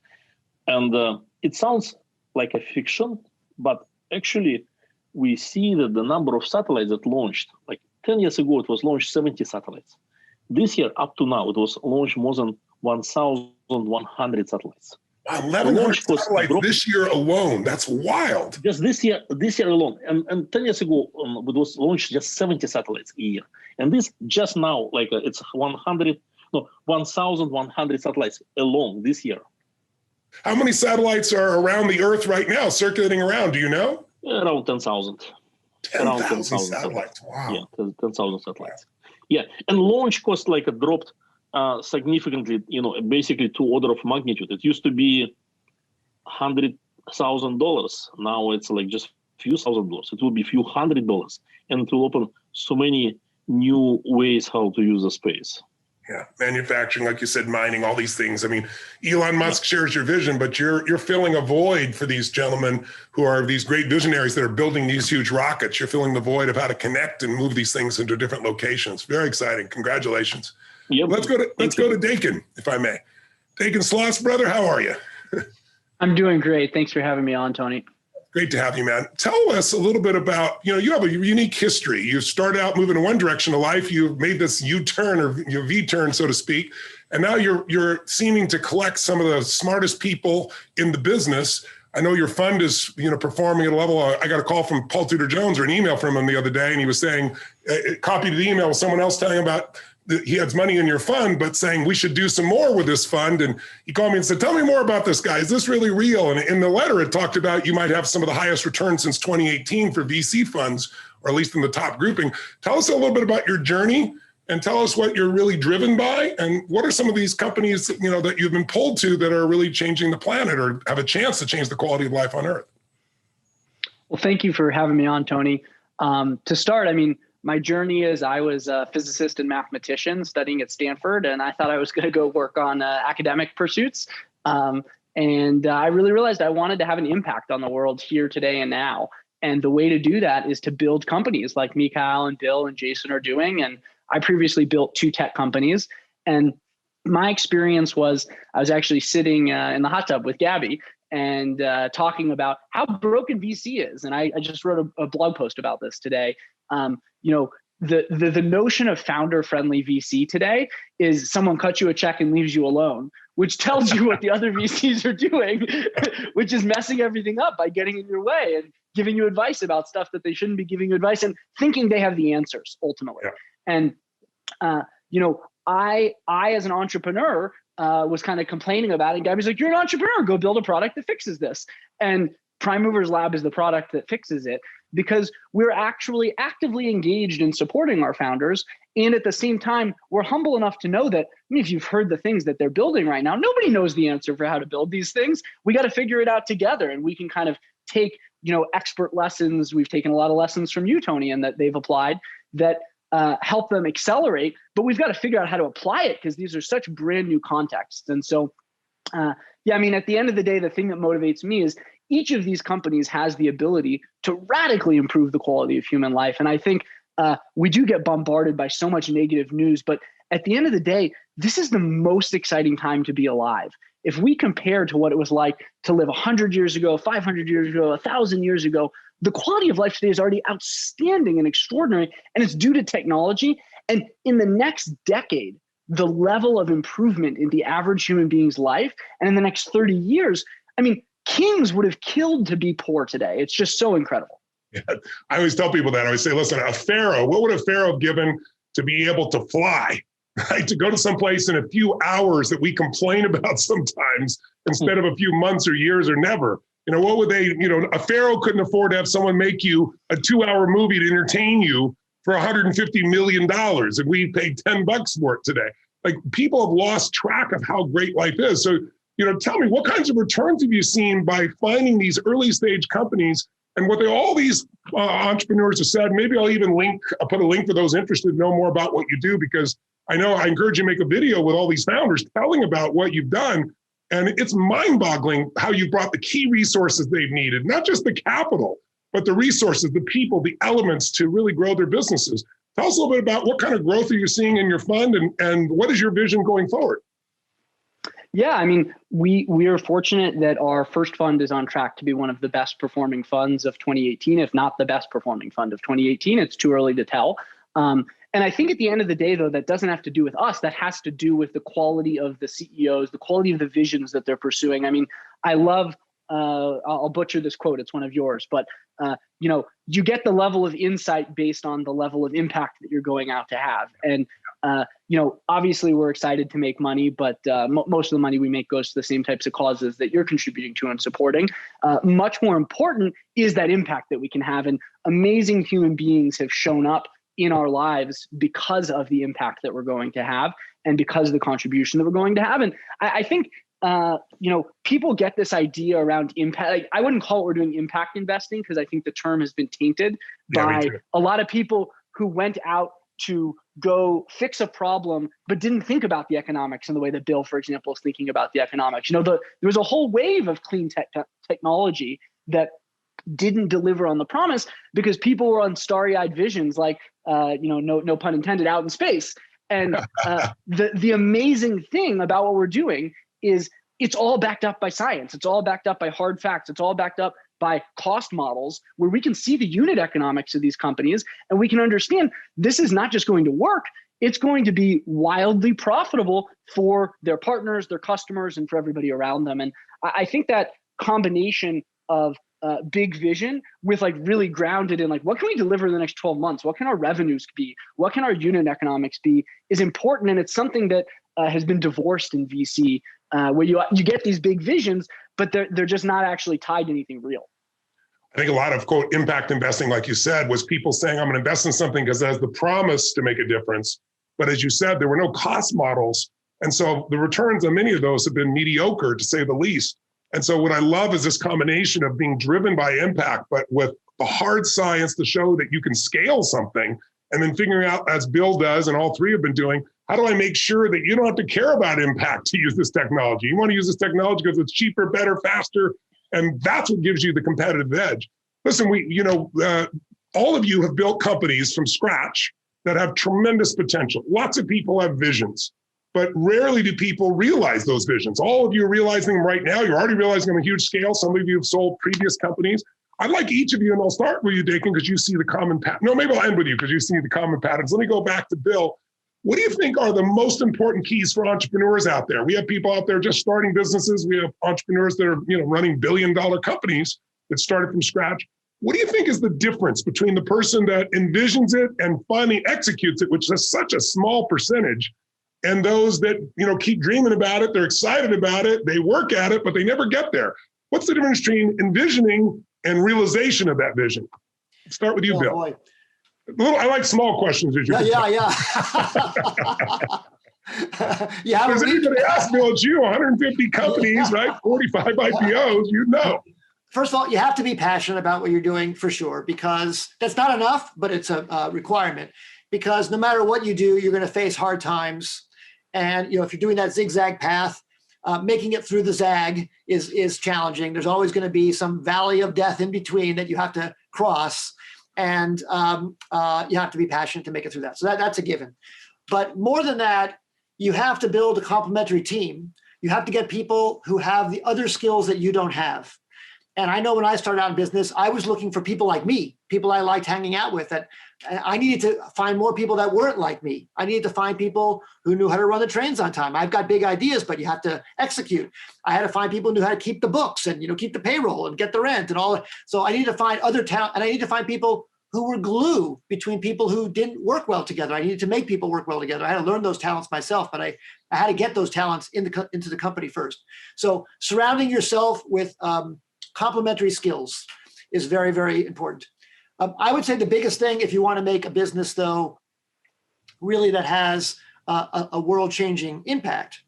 And it sounds like a fiction, but actually we see that the number of satellites that launched, like 10 years ago, it was launched 70 satellites. This year, up to now, it was launched more than 1,100 satellites. Wow, 1,100 satellites this year alone. That's wild. Just this year alone. And 10 years ago, it was launched just 70 satellites a year. And this just now, like it's 1,100 satellites alone this year. How many satellites are around the Earth right now, circulating around? Do you know? Around 10,000. 10,000 satellites. Wow. Yeah, 10,000 satellites. Yeah, and launch cost dropped significantly. Basically to order of magnitude. It used to be $100,000. Now it's like just few $1,000s. It will be few $100s, and it will open so many new ways how to use the space. Yeah, manufacturing, like you said, mining, all these things. I mean, Elon Musk shares your vision, but you're filling a void for these gentlemen who are these great visionaries that are building these huge rockets. You're filling the void of how to connect and move these things into different locations. Very exciting. Congratulations. Yep. Let's go to Dakin, if I may. Dakin Sloss, brother, how are you? I'm doing great. Thanks for having me on, Tony. Great to have you, man. Tell us a little bit about, you have a unique history. You started out moving in one direction of life. You've made this U-turn or your V-turn, so to speak. And now you're seeming to collect some of the smartest people in the business. I know your fund is, performing at a level. I got a call from Paul Tudor Jones or an email from him the other day, and he was saying, copied the email with someone else telling him about he has money in your fund, but saying we should do some more with this fund. And he called me and said, tell me more about this guy. Is this really real? And in the letter, it talked about you might have some of the highest returns since 2018 for VC funds, or at least in the top grouping. Tell us a little bit about your journey and tell us what you're really driven by. And what are some of these companies, that you've been pulled to that are really changing the planet or have a chance to change the quality of life on Earth? Well, thank you for having me on, Tony. To start, my journey is I was a physicist and mathematician studying at Stanford, and I thought I was going to go work on academic pursuits. And I really realized I wanted to have an impact on the world here, today, and now. And the way to do that is to build companies like Mikhail and Bill and Jason are doing. And I previously built 2 tech companies. And my experience was I was actually sitting in the hot tub with Gabby and talking about how broken VC is. And I just wrote a blog post about this today. The notion of founder-friendly VC today is someone cuts you a check and leaves you alone, which tells you what the other VCs are doing, which is messing everything up by getting in your way and giving you advice about stuff that they shouldn't be giving you advice and thinking they have the answers ultimately. Yeah. And, I as an entrepreneur was kind of complaining about it. And Gabby's like, you're an entrepreneur, go build a product that fixes this. And Prime Movers Lab is the product that fixes it, because we're actually actively engaged in supporting our founders. And at the same time, we're humble enough to know that, if you've heard the things that they're building right now, nobody knows the answer for how to build these things. We got to figure it out together. And we can kind of take, expert lessons. We've taken a lot of lessons from you, Tony, and that they've applied that help them accelerate. But we've got to figure out how to apply it, because these are such brand new contexts. And so, at the end of the day, the thing that motivates me is each of these companies has the ability to radically improve the quality of human life. And I think we do get bombarded by so much negative news, but at the end of the day, this is the most exciting time to be alive. If we compare to what it was like to live 100 years ago, 500 years ago, 1,000 years ago, the quality of life today is already outstanding and extraordinary, and it's due to technology. And in the next decade, the level of improvement in the average human being's life, and in the next 30 years, kings would have killed to be poor today. It's just so incredible. Yeah. I always tell people that. I always say, listen, a pharaoh, what would a pharaoh have given to be able to fly, right? To go to someplace in a few hours that we complain about sometimes instead of a few months or years or never. What would they, a pharaoh couldn't afford to have someone make you a 2-hour movie to entertain you for $150 million. And we paid $10 for it today. Like, people have lost track of how great life is. So, tell me, what kinds of returns have you seen by finding these early stage companies and what all these entrepreneurs have said? Maybe I'll put a link for those interested to know more about what you do, because I encourage you to make a video with all these founders telling about what you've done. And it's mind-boggling how you brought the key resources they've needed, not just the capital, but the resources, the people, the elements to really grow their businesses. Tell us a little bit about what kind of growth are you seeing in your fund, and what is your vision going forward? Yeah, I mean, we are fortunate that our first fund is on track to be one of the best performing funds of 2018, if not the best performing fund of 2018. It's too early to tell. And I think at the end of the day, though, that doesn't have to do with us. That has to do with the quality of the CEOs, the quality of the visions that they're pursuing. I mean, I love, I'll butcher this quote, it's one of yours, but you get the level of insight based on the level of impact that you're going out to have. And, obviously we're excited to make money, but most of the money we make goes to the same types of causes that you're contributing to and supporting. Much more important is that impact that we can have. And amazing human beings have shown up in our lives because of the impact that we're going to have and because of the contribution that we're going to have. And I think, people get this idea around impact. Like, I wouldn't call it we're doing impact investing, because I think the term has been tainted by a lot of people who went out to go fix a problem, but didn't think about the economics in the way that Bill, for example, is thinking about the economics. There was a whole wave of clean technology that didn't deliver on the promise because people were on starry-eyed visions, like, no pun intended, out in space. And the amazing thing about what we're doing is it's all backed up by science. It's all backed up by hard facts. It's all backed up by cost models where we can see the unit economics of these companies, and we can understand this is not just going to work. It's going to be wildly profitable for their partners, their customers, and for everybody around them. And I think that combination of big vision with really grounded in what can we deliver in the next 12 months? What can our revenues be? What can our unit economics be is important. And it's something that has been divorced in VC, where you get these big visions, but they're just not actually tied to anything real. I think a lot of, quote, impact investing, like you said, was people saying, I'm going to invest in something because it has the promise to make a difference. But as you said, there were no cost models. And so the returns on many of those have been mediocre, to say the least. And so what I love is this combination of being driven by impact, but with the hard science to show that you can scale something, and then figuring out, as Bill does, and all three have been doing, how do I make sure that you don't have to care about impact to use this technology? You want to use this technology because it's cheaper, better, faster, and that's what gives you the competitive edge. Listen, all of you have built companies from scratch that have tremendous potential. Lots of people have visions, but rarely do people realize those visions. All of you are realizing them right now. You're already realizing them on a huge scale. Some of you have sold previous companies. I'd like each of you, and I'll start with you, Dakin, because you see the common pattern. No, maybe I'll end with you because you see the common patterns. Let me go back to Bill. What do you think are the most important keys for entrepreneurs out there? We have people out there just starting businesses. We have entrepreneurs that are, running billion-dollar companies that started from scratch. What do you think is the difference between the person that envisions it and finally executes it, which is such a small percentage, and those that, keep dreaming about it, they're excited about it, they work at it, but they never get there? What's the difference between envisioning and realization of that vision? Let's start with you, Bill. Boy. I like small questions. Yeah. Yeah. Because anybody asked Bill, it's you, 150 companies, right? 45 IPOs, First of all, you have to be passionate about what you're doing, for sure, because that's not enough, but it's a requirement. Because no matter what you do, you're going to face hard times. And, if you're doing that zigzag path, making it through the zag is challenging. There's always going to be some valley of death in between that you have to cross. And you have to be passionate to make it through that. So that's a given. But more than that, you have to build a complementary team. You have to get people who have the other skills that you don't have. And I know when I started out in business, I was looking for people like me, people I liked hanging out with. That I needed to find more people that weren't like me. I needed to find people who knew how to run the trains on time. I've got big ideas, but you have to execute. I had to find people who knew how to keep the books and keep the payroll and get the rent and all. So I need to find other talent, and I need to find people who were glue between people who didn't work well together. I needed to make people work well together. I had to learn those talents myself, but I had to get those talents into the company first. So surrounding yourself with complementary skills is very, very important. I would say the biggest thing, if you want to make a business, though, really that has a world-changing impact,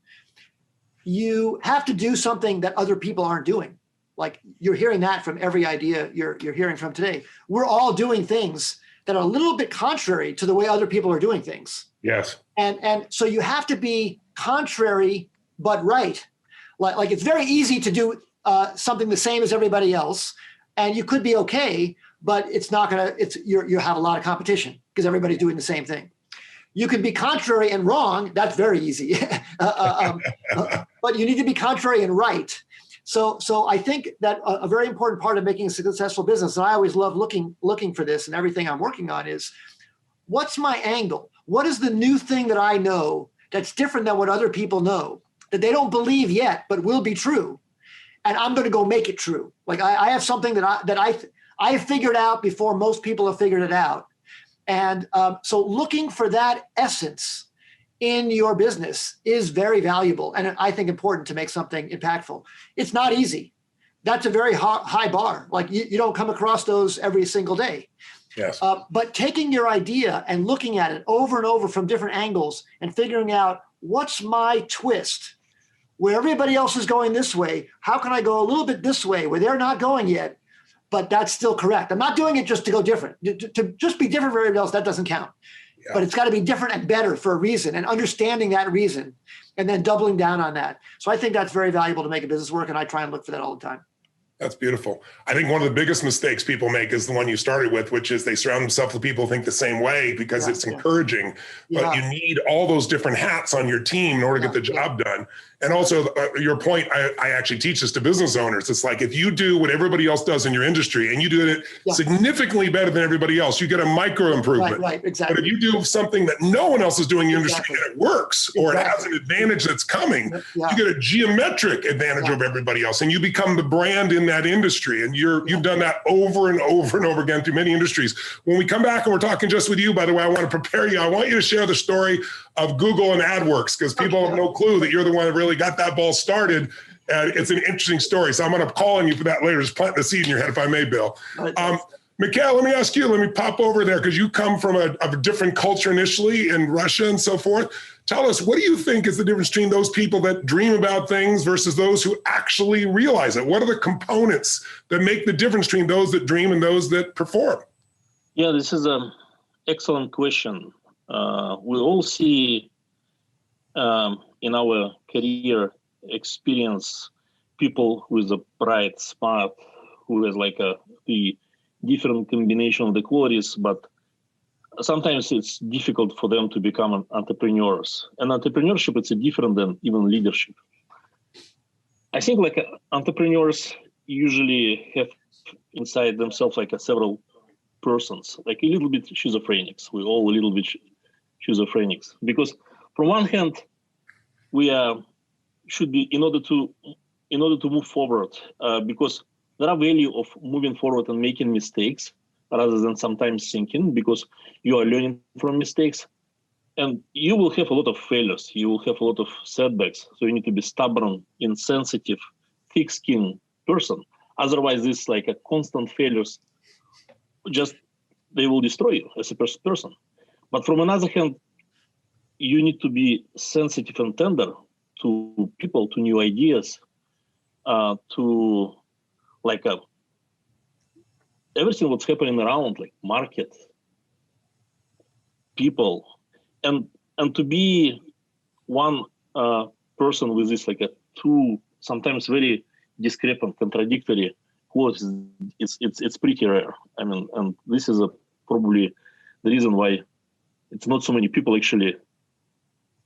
you have to do something that other people aren't doing. Like you're hearing that from every idea you're hearing from today. We're all doing things that are a little bit contrary to the way other people are doing things. Yes. And so you have to be contrary but right. Like it's very easy to do something the same as everybody else, and you could be okay, but it's not gonna. You have a lot of competition because everybody's doing the same thing. You can be contrary and wrong. That's very easy, but you need to be contrary and right. So I think that a very important part of making a successful business, and I always love looking for this in everything I'm working on, is what's my angle? What is the new thing that I know that's different than what other people know, that they don't believe yet, but will be true? And I'm going to go make it true. Like I have something that I figured out before most people have figured it out. And so looking for that essence in your business is very valuable and I think important to make something impactful. It's not easy. That's a very high bar. Like you don't come across those every single day. Yes. But taking your idea and looking at it over and over from different angles and figuring out what's my twist, where everybody else is going this way, how can I go a little bit this way where they're not going yet, but that's still correct. I'm not doing it just to go different. To just be different from everybody else, that doesn't count. Yeah. But it's got to be different and better for a reason, and understanding that reason and then doubling down on that. So I think that's very valuable to make a business work, and I try and look for that all the time. That's beautiful. I think one of the biggest mistakes people make is the one you started with, which is they surround themselves with people who think the same way because it's encouraging, but you need all those different hats on your team in order to get the job done. And also your point, I actually teach this to business owners. It's like, if you do what everybody else does in your industry and you do it significantly better than everybody else, you get a micro improvement. Right, exactly. But if you do something that no one else is doing in your industry and it works, or it has an advantage that's coming, you get a geometric advantage over everybody else, and you become the brand in that industry. And you've done that over and over and over again through many industries. When we come back and we're talking just with you, by the way, I want to prepare you. I want you to share the story of Google and AdWorks, because people have no clue that you're the one that really got that ball started. And it's an interesting story. So I'm going to call on you for that later. Just plant the seed in your head, if I may, Bill. Mikhail, let me ask you, let me pop over there, because you come from a different culture initially in Russia and so forth. Tell us, what do you think is the difference between those people that dream about things versus those who actually realize it? What are the components that make the difference between those that dream and those that perform? Yeah, this is an excellent question. We all see in our career experience people with a bright spot who has like the different combination of the qualities, but sometimes it's difficult for them to become entrepreneurs. And entrepreneurship, it's different than even leadership. I think like entrepreneurs usually have inside themselves like several persons, like a little bit schizophrenics. We're all a little bit schizophrenics, because from one hand, we should be in order to move forward, because there are value of moving forward and making mistakes rather than sometimes thinking, because you are learning from mistakes, and you will have a lot of failures. You will have a lot of setbacks. So you need to be stubborn, insensitive, thick-skinned person. Otherwise, this like a constant failures, just they will destroy you as a person. But from another hand, you need to be sensitive and tender to people, to new ideas, to like everything what's happening around, like market, people, and to be one person with this like a two sometimes very discrepant, contradictory qualities. It's pretty rare. I mean, and this is probably the reason why it's not so many people actually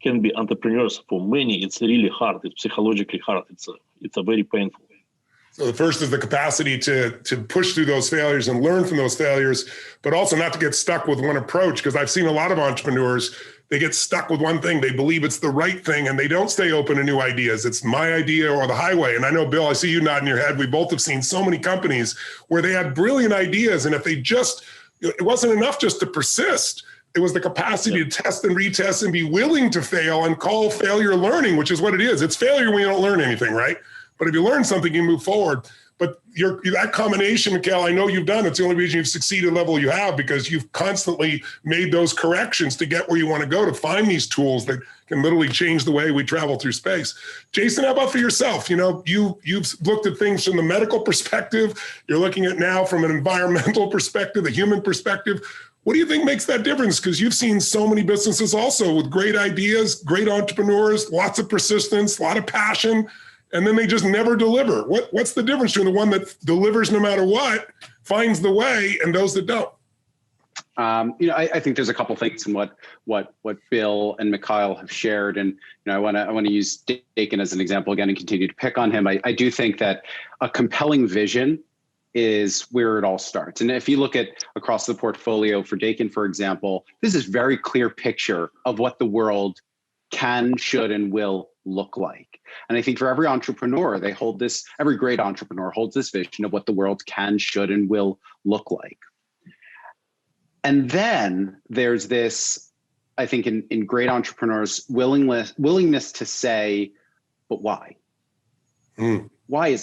can be entrepreneurs. For many, it's really hard. It's psychologically hard. It's a very painful. So the first is the capacity to push through those failures and learn from those failures, but also not to get stuck with one approach. Because I've seen a lot of entrepreneurs, they get stuck with one thing. They believe it's the right thing and they don't stay open to new ideas. It's my idea or the highway. And I know, Bill, I see you nodding your head. We both have seen so many companies where they had brilliant ideas. And if they just It wasn't enough just to persist. It was the capacity to test and retest and be willing to fail and call failure learning, which is what it is. It's failure when you don't learn anything, right? But if you learn something, you move forward. But that combination, Mikhail, I know you've done. It's the only reason you've succeeded at the level you have, because you've constantly made those corrections to get where you want to go, to find these tools that can literally change the way we travel through space. Jason, how about for yourself? You've looked at things from the medical perspective. You're looking at now from an environmental perspective, the human perspective. What do you think makes that difference? Because you've seen so many businesses also with great ideas, great entrepreneurs, lots of persistence, a lot of passion, and then they just never deliver. What's the difference between the one that delivers no matter what, finds the way, and those that don't? I think there's a couple things in what Bill and Mikhail have shared, and I want to use Dakin as an example again and continue to pick on him. I do think that a compelling vision is where it all starts. And if you look at across the portfolio for Dakin, for example, this is a very clear picture of what the world can, should, and will look like. And I think for every entrepreneur, every great entrepreneur holds this vision of what the world can, should, and will look like. And then there's this, I think in great entrepreneurs, willingness to say, but why? Why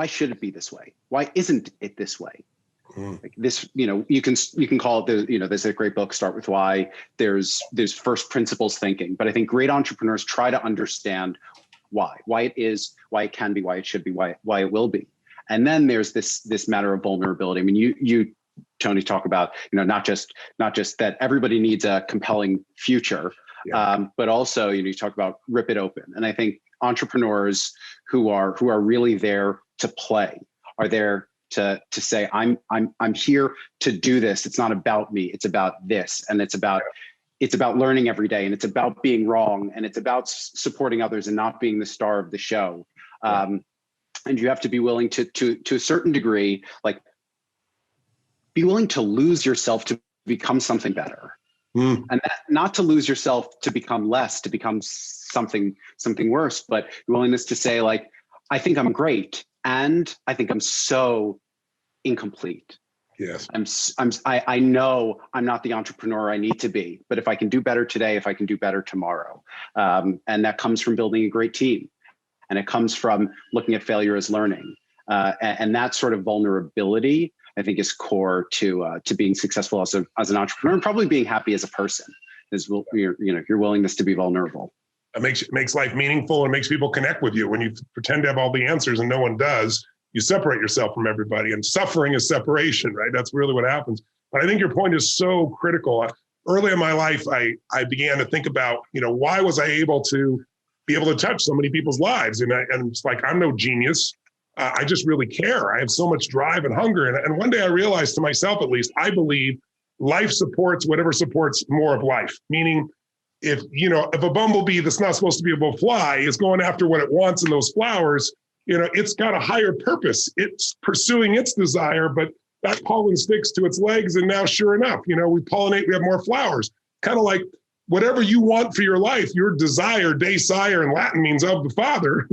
should it be this way? Why isn't it this way? Like this, you can call it there's a great book, Start With Why. There's first principles thinking, but I think great entrepreneurs try to understand why it is, why it can be, why it should be, why it will be. And then there's this matter of vulnerability. I mean, you Tony, talk about, not just that everybody needs a compelling future, but also, you talk about rip it open. And I think entrepreneurs who are really there to play are there to say, I'm here to do this. It's not about me. It's about this. And it's about learning every day, and it's about being wrong, and it's about supporting others and not being the star of the show. And you have to be willing to a certain degree, like be willing to lose yourself to become something better. And not to lose yourself to become less, to become something worse, but willingness to say, like, I think I'm great, and I think I'm so incomplete. Yes. I know I'm not the entrepreneur I need to be, but if I can do better today, if I can do better tomorrow, and that comes from building a great team, and it comes from looking at failure as learning, and that sort of vulnerability, I think, is core to being successful as an entrepreneur, and probably being happy as a person, is your willingness to be vulnerable. It makes life meaningful, and makes people connect with you. When you pretend to have all the answers and no one does, you separate yourself from everybody, and suffering is separation, right? That's really what happens. But I think your point is so critical. Early in my life, I began to think about, why was I able to touch so many people's lives? And it's like, I'm no genius. I just really care. I have so much drive and hunger. And one day I realized, to myself at least, I believe life supports whatever supports more of life. Meaning, if a bumblebee that's not supposed to be able to fly is going after what it wants in those flowers, it's got a higher purpose. It's pursuing its desire, but that pollen sticks to its legs. And now, sure enough, we pollinate, we have more flowers. Kind of like whatever you want for your life, your desire, de sire in Latin means of the Father,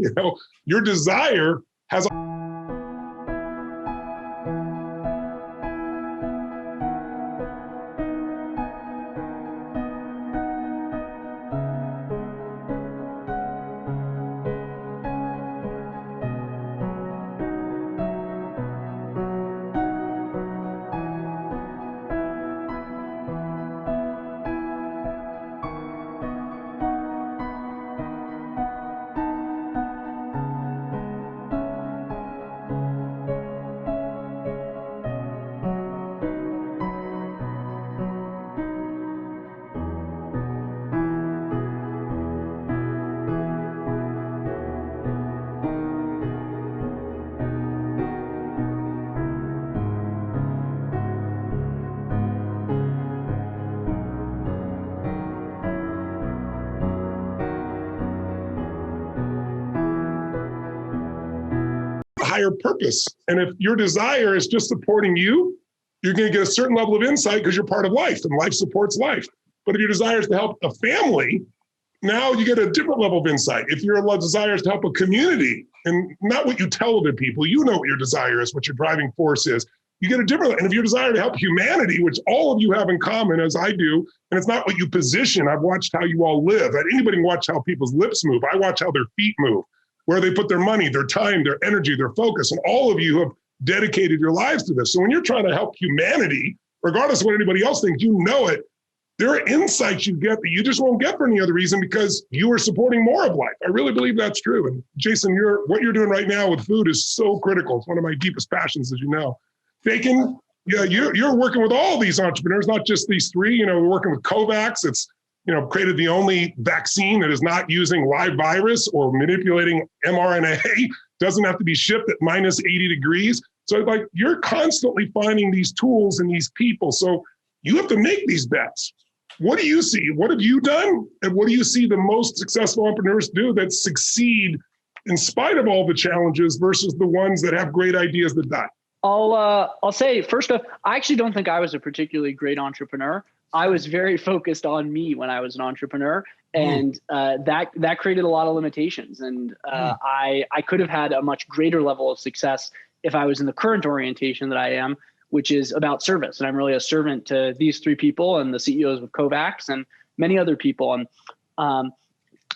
your desire has higher purpose. And if your desire is just supporting you, you're going to get a certain level of insight because you're part of life, and life supports life. But if your desire is to help a family, now you get a different level of insight. If your desire is to help a community, and not what you tell other people, what your desire is, what your driving force is, you get a different, and if your desire to help humanity, which all of you have in common, as I do, and it's not what you position. I've watched how you all live. Anybody can watch how people's lips move. I watch how their feet move, where they put their money, their time, their energy, their focus. And all of you have dedicated your lives to this. So when you're trying to help humanity, regardless of what anybody else thinks, you know it. There are insights you get that you just won't get for any other reason because you are supporting more of life. I really believe that's true. And Jason, what you're doing right now with food is so critical. It's one of my deepest passions, as you know. Bacon, yeah, you're working with all these entrepreneurs, not just these three. We're working with COVAX. It's, created the only vaccine that is not using live virus or manipulating mRNA, doesn't have to be shipped at minus 80 degrees. So you're constantly finding these tools and these people. So you have to make these bets. What do you see? What have you done? And what do you see the most successful entrepreneurs do that succeed in spite of all the challenges versus the ones that have great ideas that die? I'll say first off, I actually don't think I was a particularly great entrepreneur. I was very focused on me when I was an entrepreneur, and that created a lot of limitations. And I could have had a much greater level of success if I was in the current orientation that I am, which is about service. And I'm really a servant to these three people and the CEOs of COVAX and many other people. And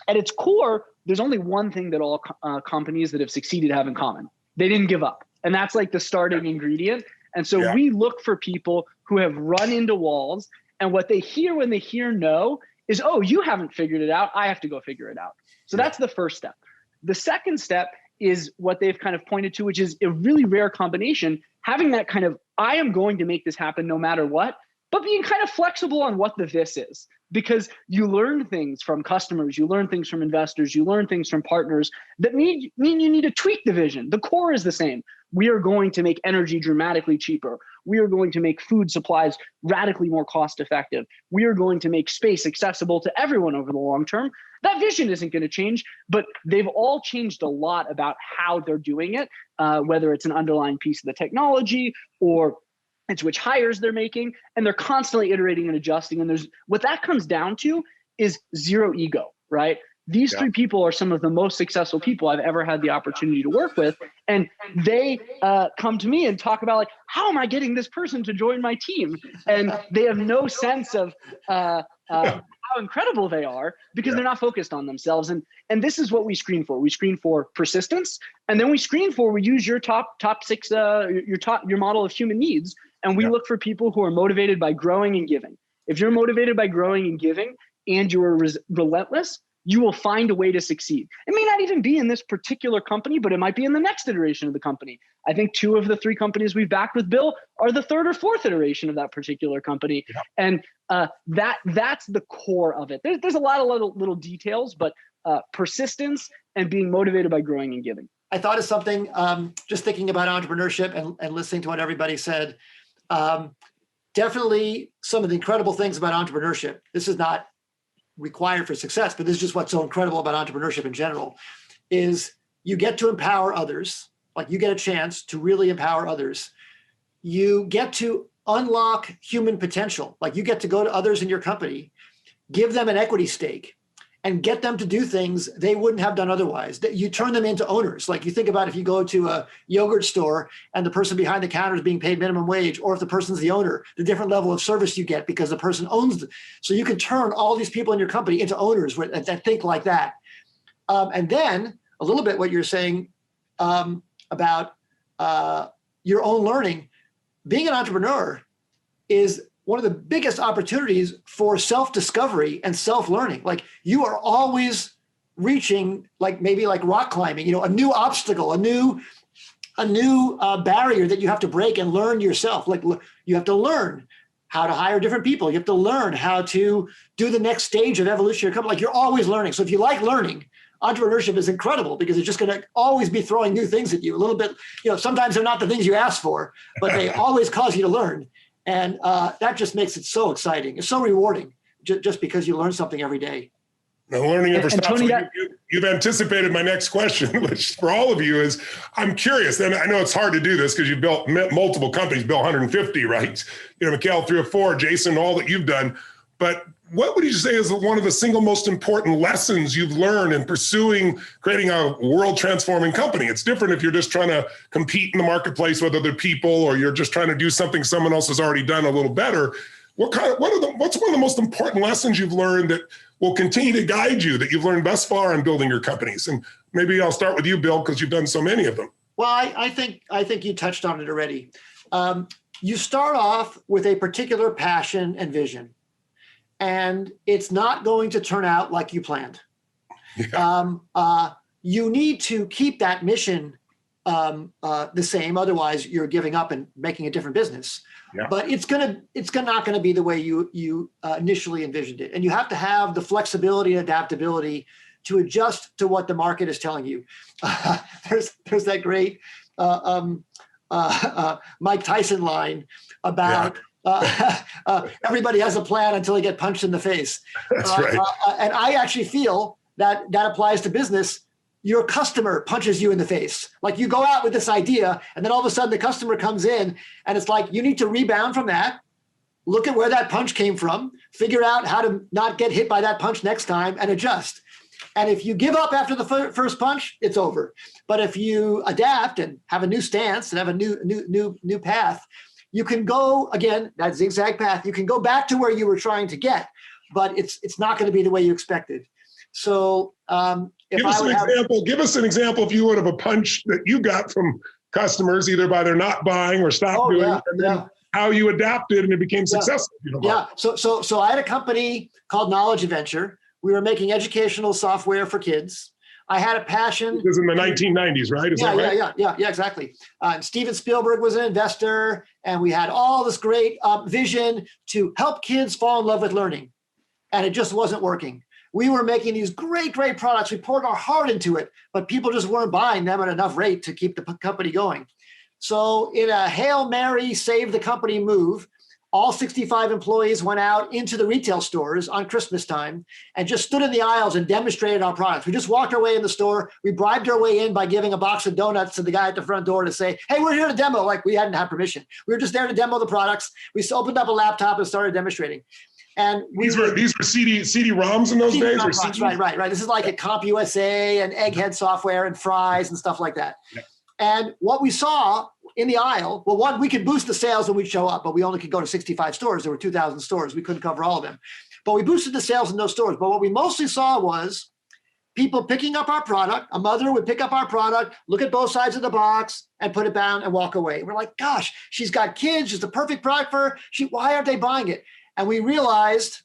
at its core, there's only one thing that all companies that have succeeded have in common. They didn't give up. And that's like the starting ingredient. And so we look for people who have run into walls, and what they hear when they hear no is, oh, you haven't figured it out. I have to go figure it out. So that's the first step. The second step is what they've kind of pointed to, which is a really rare combination, having that kind of, I am going to make this happen no matter what, but being kind of flexible on what the this is, because you learn things from customers, you learn things from investors, you learn things from partners that mean you need to tweak the vision. The core is the same. We are going to make energy dramatically cheaper. We are going to make food supplies radically more cost effective. We are going to make space accessible to everyone over the long term. That vision isn't going to change, but they've all changed a lot about how they're doing it, whether it's an underlying piece of the technology or it's which hires they're making, and they're constantly iterating and adjusting. And what that comes down to is zero ego, right? These three people are some of the most successful people I've ever had the opportunity to work with. And they come to me and talk about like, how am I getting this person to join my team? And they have no sense of how incredible they are because they're not focused on themselves. And this is what we screen for. We screen for persistence. And then we use your top six, your model of human needs. And we look for people who are motivated by growing and giving. If you're motivated by growing and giving and you're relentless, you will find a way to succeed. It may not even be in this particular company, but it might be in the next iteration of the company. I think 2 of the 3 companies we've backed with Bill are the 3rd or 4th iteration of that particular company. Yeah. And that's the core of it. There's a lot of little details, but persistence and being motivated by growing and giving. I thought of something, just thinking about entrepreneurship and listening to what everybody said. Definitely some of the incredible things about entrepreneurship. This is not required for success, but this is just what's so incredible about entrepreneurship in general, is you get to empower others. Like you get a chance to really empower others. You get to unlock human potential. Like you get to go to others in your company, give them an equity stake, and get them to do things they wouldn't have done otherwise. You turn them into owners. Like you think about if you go to a yogurt store and the person behind the counter is being paid minimum wage, or if the person's the owner, the different level of service you get because the person owns it. So you can turn all these people in your company into owners that think like that. And then a little bit what you're saying about your own learning, being an entrepreneur is one of the biggest opportunities for self-discovery and self-learning. Like you are always reaching, like maybe like rock climbing, a new obstacle, a new barrier that you have to break and learn yourself. Like you have to learn how to hire different people. You have to learn how to do the next stage of evolution of your company. Like you're always learning. So if you like learning, entrepreneurship is incredible because it's just going to always be throwing new things at you a little bit. Sometimes they're not the things you asked for, but they always cause you to learn. And that just makes it so exciting. It's so rewarding just because you learn something every day. Now, learning never stops. Tony, you've anticipated my next question, which for all of you is, I'm curious, and I know it's hard to do this because you've built multiple companies, built 150, right? Mikhail, 3 or 4, Jason, all that you've done. But what would you say is one of the single most important lessons you've learned in pursuing creating a world transforming company? It's different if you're just trying to compete in the marketplace with other people, or you're just trying to do something someone else has already done a little better. What's one of the most important lessons you've learned that will continue to guide you, that you've learned thus far in building your companies? And maybe I'll start with you, Bill, because you've done so many of them. Well, I think you touched on it already. You start off with a particular passion and vision, and it's not going to turn out like you planned. Yeah. You need to keep that mission the same, otherwise you're giving up and making a different business. Yeah. But it's not going to be the way you initially envisioned it, and you have to have the flexibility and adaptability to adjust to what the market is telling you. There's that great Mike Tyson line about everybody has a plan until they get punched in the face. That's right. And I actually feel that applies to business. Your customer punches you in the face. Like, you go out with this idea, and then all of a sudden the customer comes in, and it's like you need to rebound from that, look at where that punch came from, figure out how to not get hit by that punch next time, and adjust. And if you give up after the first punch, it's over. But if you adapt and have a new stance and have a new path, you can go, again, that zigzag path, you can go back to where you were trying to get, but it's not going to be the way you expected. So give us an example, if you would, of a punch that you got from customers, either by their not buying or stop doing, and then how you adapted and it became successful. So I had a company called Knowledge Adventure. We were making educational software for kids. I had a passion. This was in the 1990s, right? Is that right? Yeah, exactly. Steven Spielberg was an investor, and we had all this great vision to help kids fall in love with learning, and it just wasn't working. We were making these great products. We poured our heart into it, but people just weren't buying them at enough rate to keep the company going. So in a Hail Mary, save the company move, all 65 employees went out into the retail stores on Christmas time and just stood in the aisles and demonstrated our products. We just walked our way in the store. We bribed our way in by giving a box of donuts to the guy at the front door to say, hey, we're here to demo. Like, we hadn't had permission. We were just there to demo the products. We opened up a laptop and started demonstrating. And these were CD-ROMs in those days? Or CDs? Right. This is like a CompUSA and Egghead software and Fry's and stuff like that. Yeah. And what we saw in the aisle, well, one, we could boost the sales when we'd show up, but we only could go to 65 stores. There were 2,000 stores. We couldn't cover all of them. But we boosted the sales in those stores. But what we mostly saw was people picking up our product. A mother would pick up our product, look at both sides of the box, and put it down and walk away. We're like, gosh, she's got kids. She's the perfect product for her. Why aren't they buying it? And we realized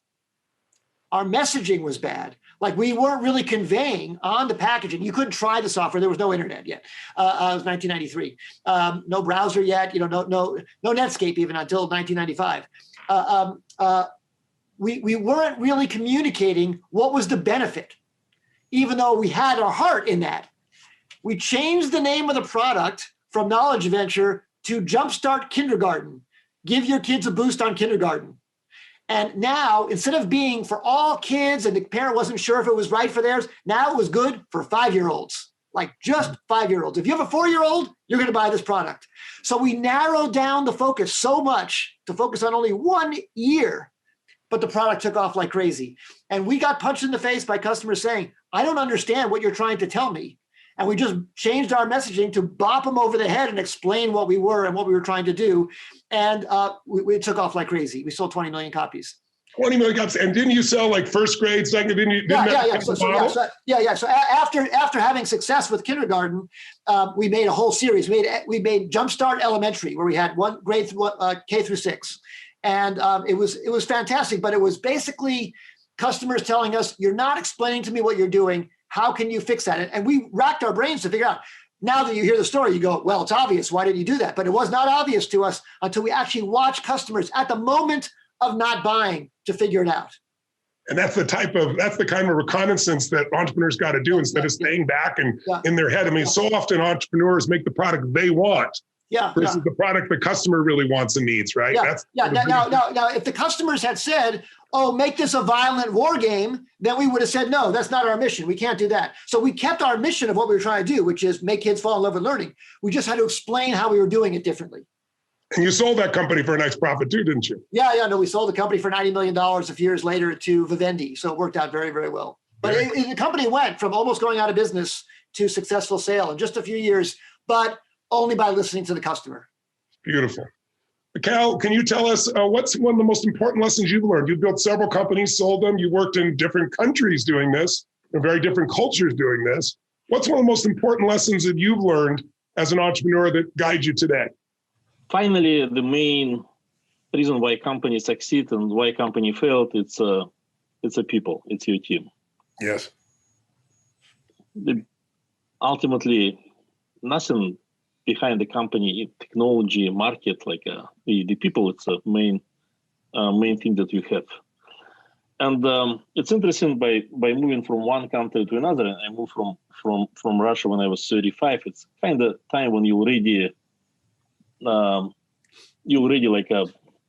our messaging was bad. Like, we weren't really conveying on the packaging. You couldn't try the software. There was no internet yet. It was 1993. No browser yet. No Netscape even until 1995. We weren't really communicating what was the benefit, even though we had our heart in that. We changed the name of the product from Knowledge Adventure to Jumpstart Kindergarten. Give your kids a boost on kindergarten. And now, instead of being for all kids and the parent wasn't sure if it was right for theirs, now it was good for 5-year-olds, like just 5-year-olds. If you have a 4-year-old, you're going to buy this product. So we narrowed down the focus so much to focus on only 1 year, but the product took off like crazy. And we got punched in the face by customers saying, I don't understand what you're trying to tell me. And we just changed our messaging to bop them over the head and explain what we were and what we were trying to do. And we took off like crazy. We sold 20 million copies. 20 million copies. And didn't you sell like first grade, second? Yeah. So after having success with kindergarten, we made a whole series. We made Jumpstart Elementary, where we had one grade K through 6. And it was fantastic, but it was basically customers telling us, you're not explaining to me what you're doing. How can you fix that? And we racked our brains to figure out. Now that you hear the story, you go, well, it's obvious. Why didn't you do that? But it was not obvious to us until we actually watched customers at the moment of not buying to figure it out. And that's the kind of reconnaissance that entrepreneurs got to do instead of staying back and in their head. I mean, so often entrepreneurs make the product they want versus the product the customer really wants and needs, right? Now, if the customers had said, oh, make this a violent war game, then we would have said, no, that's not our mission. We can't do that. So we kept our mission of what we were trying to do, which is make kids fall in love with learning. We just had to explain how we were doing it differently. And you sold that company for a nice profit too, didn't you? Yeah. No, we sold the company for $90 million a few years later to Vivendi. So it worked out very, very well. But the company went from almost going out of business to successful sale in just a few years, but only by listening to the customer. Beautiful. Mikhail, can you tell us what's one of the most important lessons you've learned? You've built several companies, sold them. You worked in different countries doing this, in very different cultures doing this. What's one of the most important lessons that you've learned as an entrepreneur that guides you today? Finally, the main reason why companies succeed and why company failed, it's a people, it's your team. Yes. Ultimately, nothing behind the company, technology, market, like the people, it's a main thing that you have. And it's interesting by moving from one country to another. I moved from Russia when I was 35. It's kind of time when you already like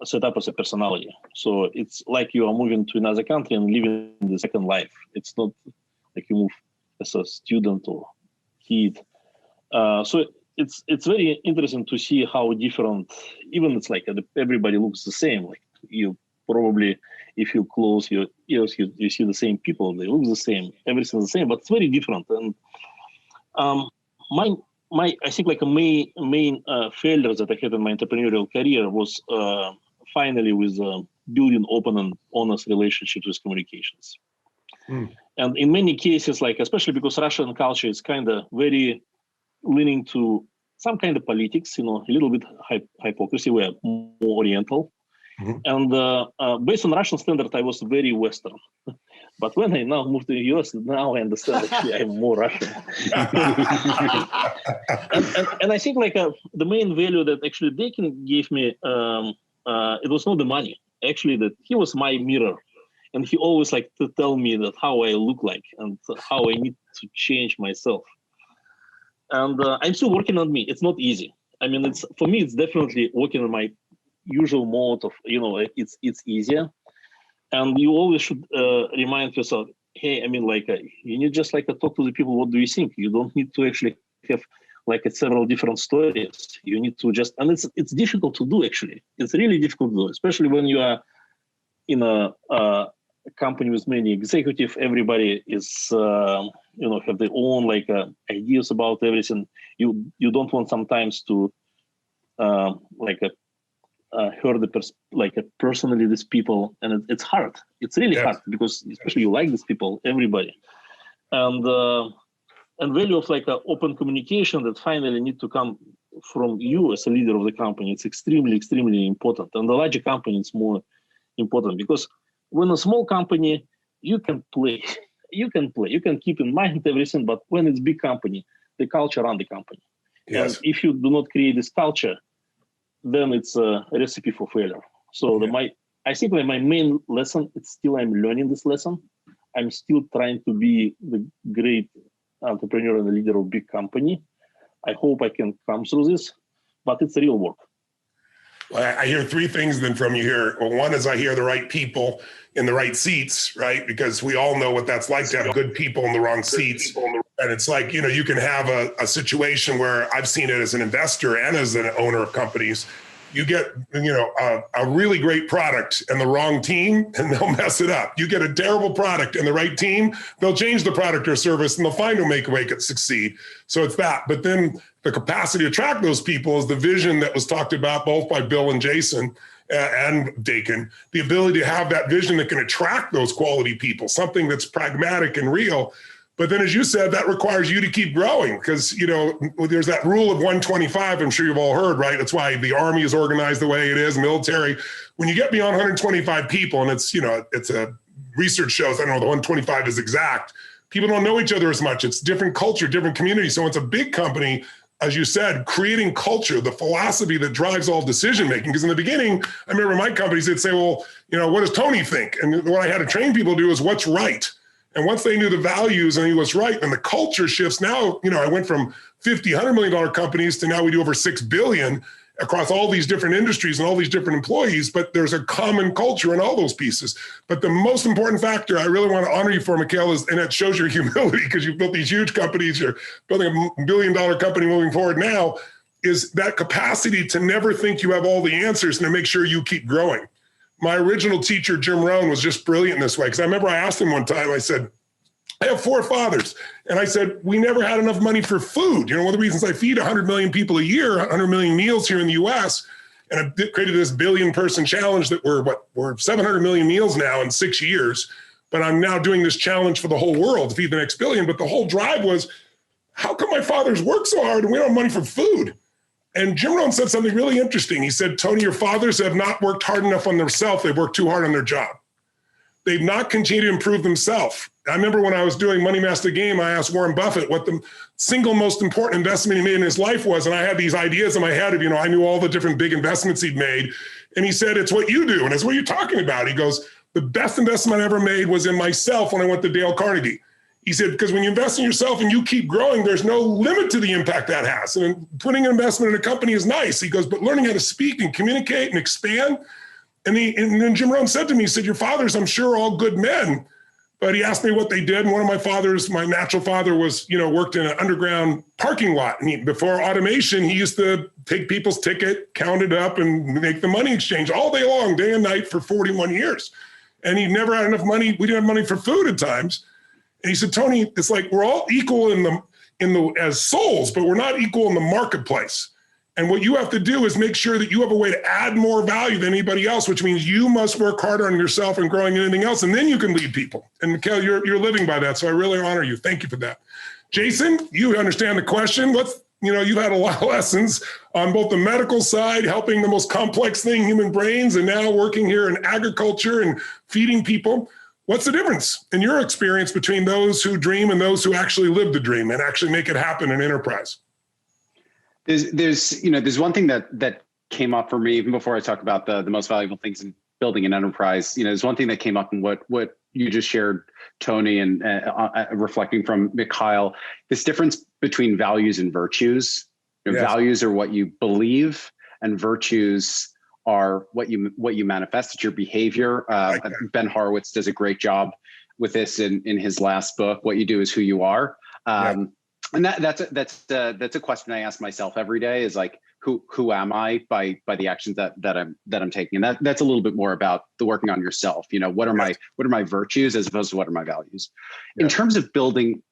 set up as a personality. So it's like you are moving to another country and living the second life. It's not like you move as a student or kid. So it's very interesting to see how different, even it's like everybody looks the same. Like you probably, if you close your ears, you see the same people, they look the same, everything's the same, but it's very different. And I think like a main failure that I had in my entrepreneurial career was finally with building open and honest relationships with communications. And in many cases, like especially because Russian culture is kind of very leaning to some kind of politics, a little bit hypocrisy. We are more Oriental. And based on Russian standard, I was very Western. But when I now moved to the US, now I understand actually I'm more Russian. and I think like the main value that actually Dakin gave me, it was not the money. Actually, that he was my mirror. And he always like to tell me that how I look like and how I need to change myself. And I'm still working on me. It's not easy. I mean, for me, it's definitely working on my usual mode of, it's easier. And you always should remind yourself, hey, I mean, like, you need just like talk to the people. What do you think? You don't need to actually have like several different stories. You need to just, and it's difficult to do actually. It's really difficult to do, especially when you are in a company with many executives. Everybody is, have their own like ideas about everything. You don't want sometimes to heard personally these people, and it's hard. It's really hard because especially you like these people, everybody, and value of like open communication that finally need to come from you as a leader of the company. It's extremely, extremely important, and the larger company is more important because when a small company, you can play, you can keep in mind everything, but when it's big company, the culture runs the company. Yes. And if you do not create this culture, then it's a recipe for failure. So I think like my main lesson, it's still I'm learning this lesson. I'm still trying to be the great entrepreneur and the leader of big company. I hope I can come through this, but it's real work. Well, I hear three things then from you here. Well, one is I hear the right people in the right seats, right? Because we all know what that's like to have good people in the wrong seats. And it's like, you can have a situation where I've seen it as an investor and as an owner of companies. You get, a really great product and the wrong team, and they'll mess it up. You get a terrible product and the right team, they'll change the product or service, and they'll find a way to succeed. So it's that. But then the capacity to attract those people is the vision that was talked about both by Bill and Jason and Dakin, the ability to have that vision that can attract those quality people, something that's pragmatic and real. But then, as you said, that requires you to keep growing because, there's that rule of 125. I'm sure you've all heard, right? That's why the Army is organized the way it is, military. When you get beyond 125 people, and it's a research shows, I don't know, the 125 is exact. People don't know each other as much. It's different culture, different community. So it's a big company, as you said, creating culture, the philosophy that drives all decision-making. Because in the beginning, I remember my companies, they'd say, well, what does Tony think? And what I had to train people to do is what's right. And once they knew the values and knew what's right, and the culture shifts now, I went from $50, $100 million companies to now we do over $6 billion across all these different industries and all these different employees, but there's a common culture in all those pieces. But the most important factor I really want to honor you for, Mikhail, is, and that shows your humility because you've built these huge companies, you're building $1 billion company moving forward now, is that capacity to never think you have all the answers and to make sure you keep growing. My original teacher, Jim Rohn, was just brilliant in this way. Because I remember I asked him one time, I said, I have 4 fathers. And I said, we never had enough money for food. You know, one of the reasons I feed 100 million people a year, 100 million meals here in the US, and I created this 1 billion person challenge that we're 700 million meals now in 6 years. But I'm now doing this challenge for the whole world to feed the next billion. But the whole drive was, how come my fathers work so hard and we don't have money for food? And Jim Rohn said something really interesting. He said, Tony, your fathers have not worked hard enough on themselves. They've worked too hard on their job. They've not continued to improve themselves. I remember when I was doing Money Master Game, I asked Warren Buffett what the single most important investment he made in his life was. And I had these ideas in my head of, I knew all the different big investments he'd made. And he said, it's what you do. And it's what you're talking about. He goes, the best investment I ever made was in myself when I went to Dale Carnegie. He said, because when you invest in yourself and you keep growing, there's no limit to the impact that has. And putting an investment in a company is nice. He goes, but learning how to speak and communicate and expand. And then Jim Rohn said to me, he said, your fathers, I'm sure, are all good men. But he asked me what they did. And one of my fathers, my natural father, was, worked in an underground parking lot. And before automation, he used to take people's ticket, count it up, and make the money exchange all day long, day and night for 41 years. And he never had enough money. We didn't have money for food at times. And he said, Tony, it's like we're all equal in the as souls, but we're not equal in the marketplace. And what you have to do is make sure that you have a way to add more value than anybody else, which means you must work harder on yourself and growing anything else, and then you can lead people. And Mikhail, you're living by that, so I really honor you. Thank you for that. Jason, you understand the question. You've had a lot of lessons on both the medical side, helping the most complex thing, human brains, and now working here in agriculture and feeding people. What's the difference in your experience between those who dream and those who actually live the dream and actually make it happen in enterprise? There's one thing that came up for me even before I talk about the most valuable things in building an enterprise. There's one thing that came up in what you just shared, Tony, and reflecting from Mikhail, this difference between values and virtues. Yes. Values are what you believe, and virtues are what you manifest. It's your behavior. Ben Horowitz does a great job with this in his last book. What you do is who you are. And that's a question I ask myself every day, is like, who am I by the actions that I'm taking? And that's a little bit more about the working on yourself. What are my virtues as opposed to what are my values? In terms of building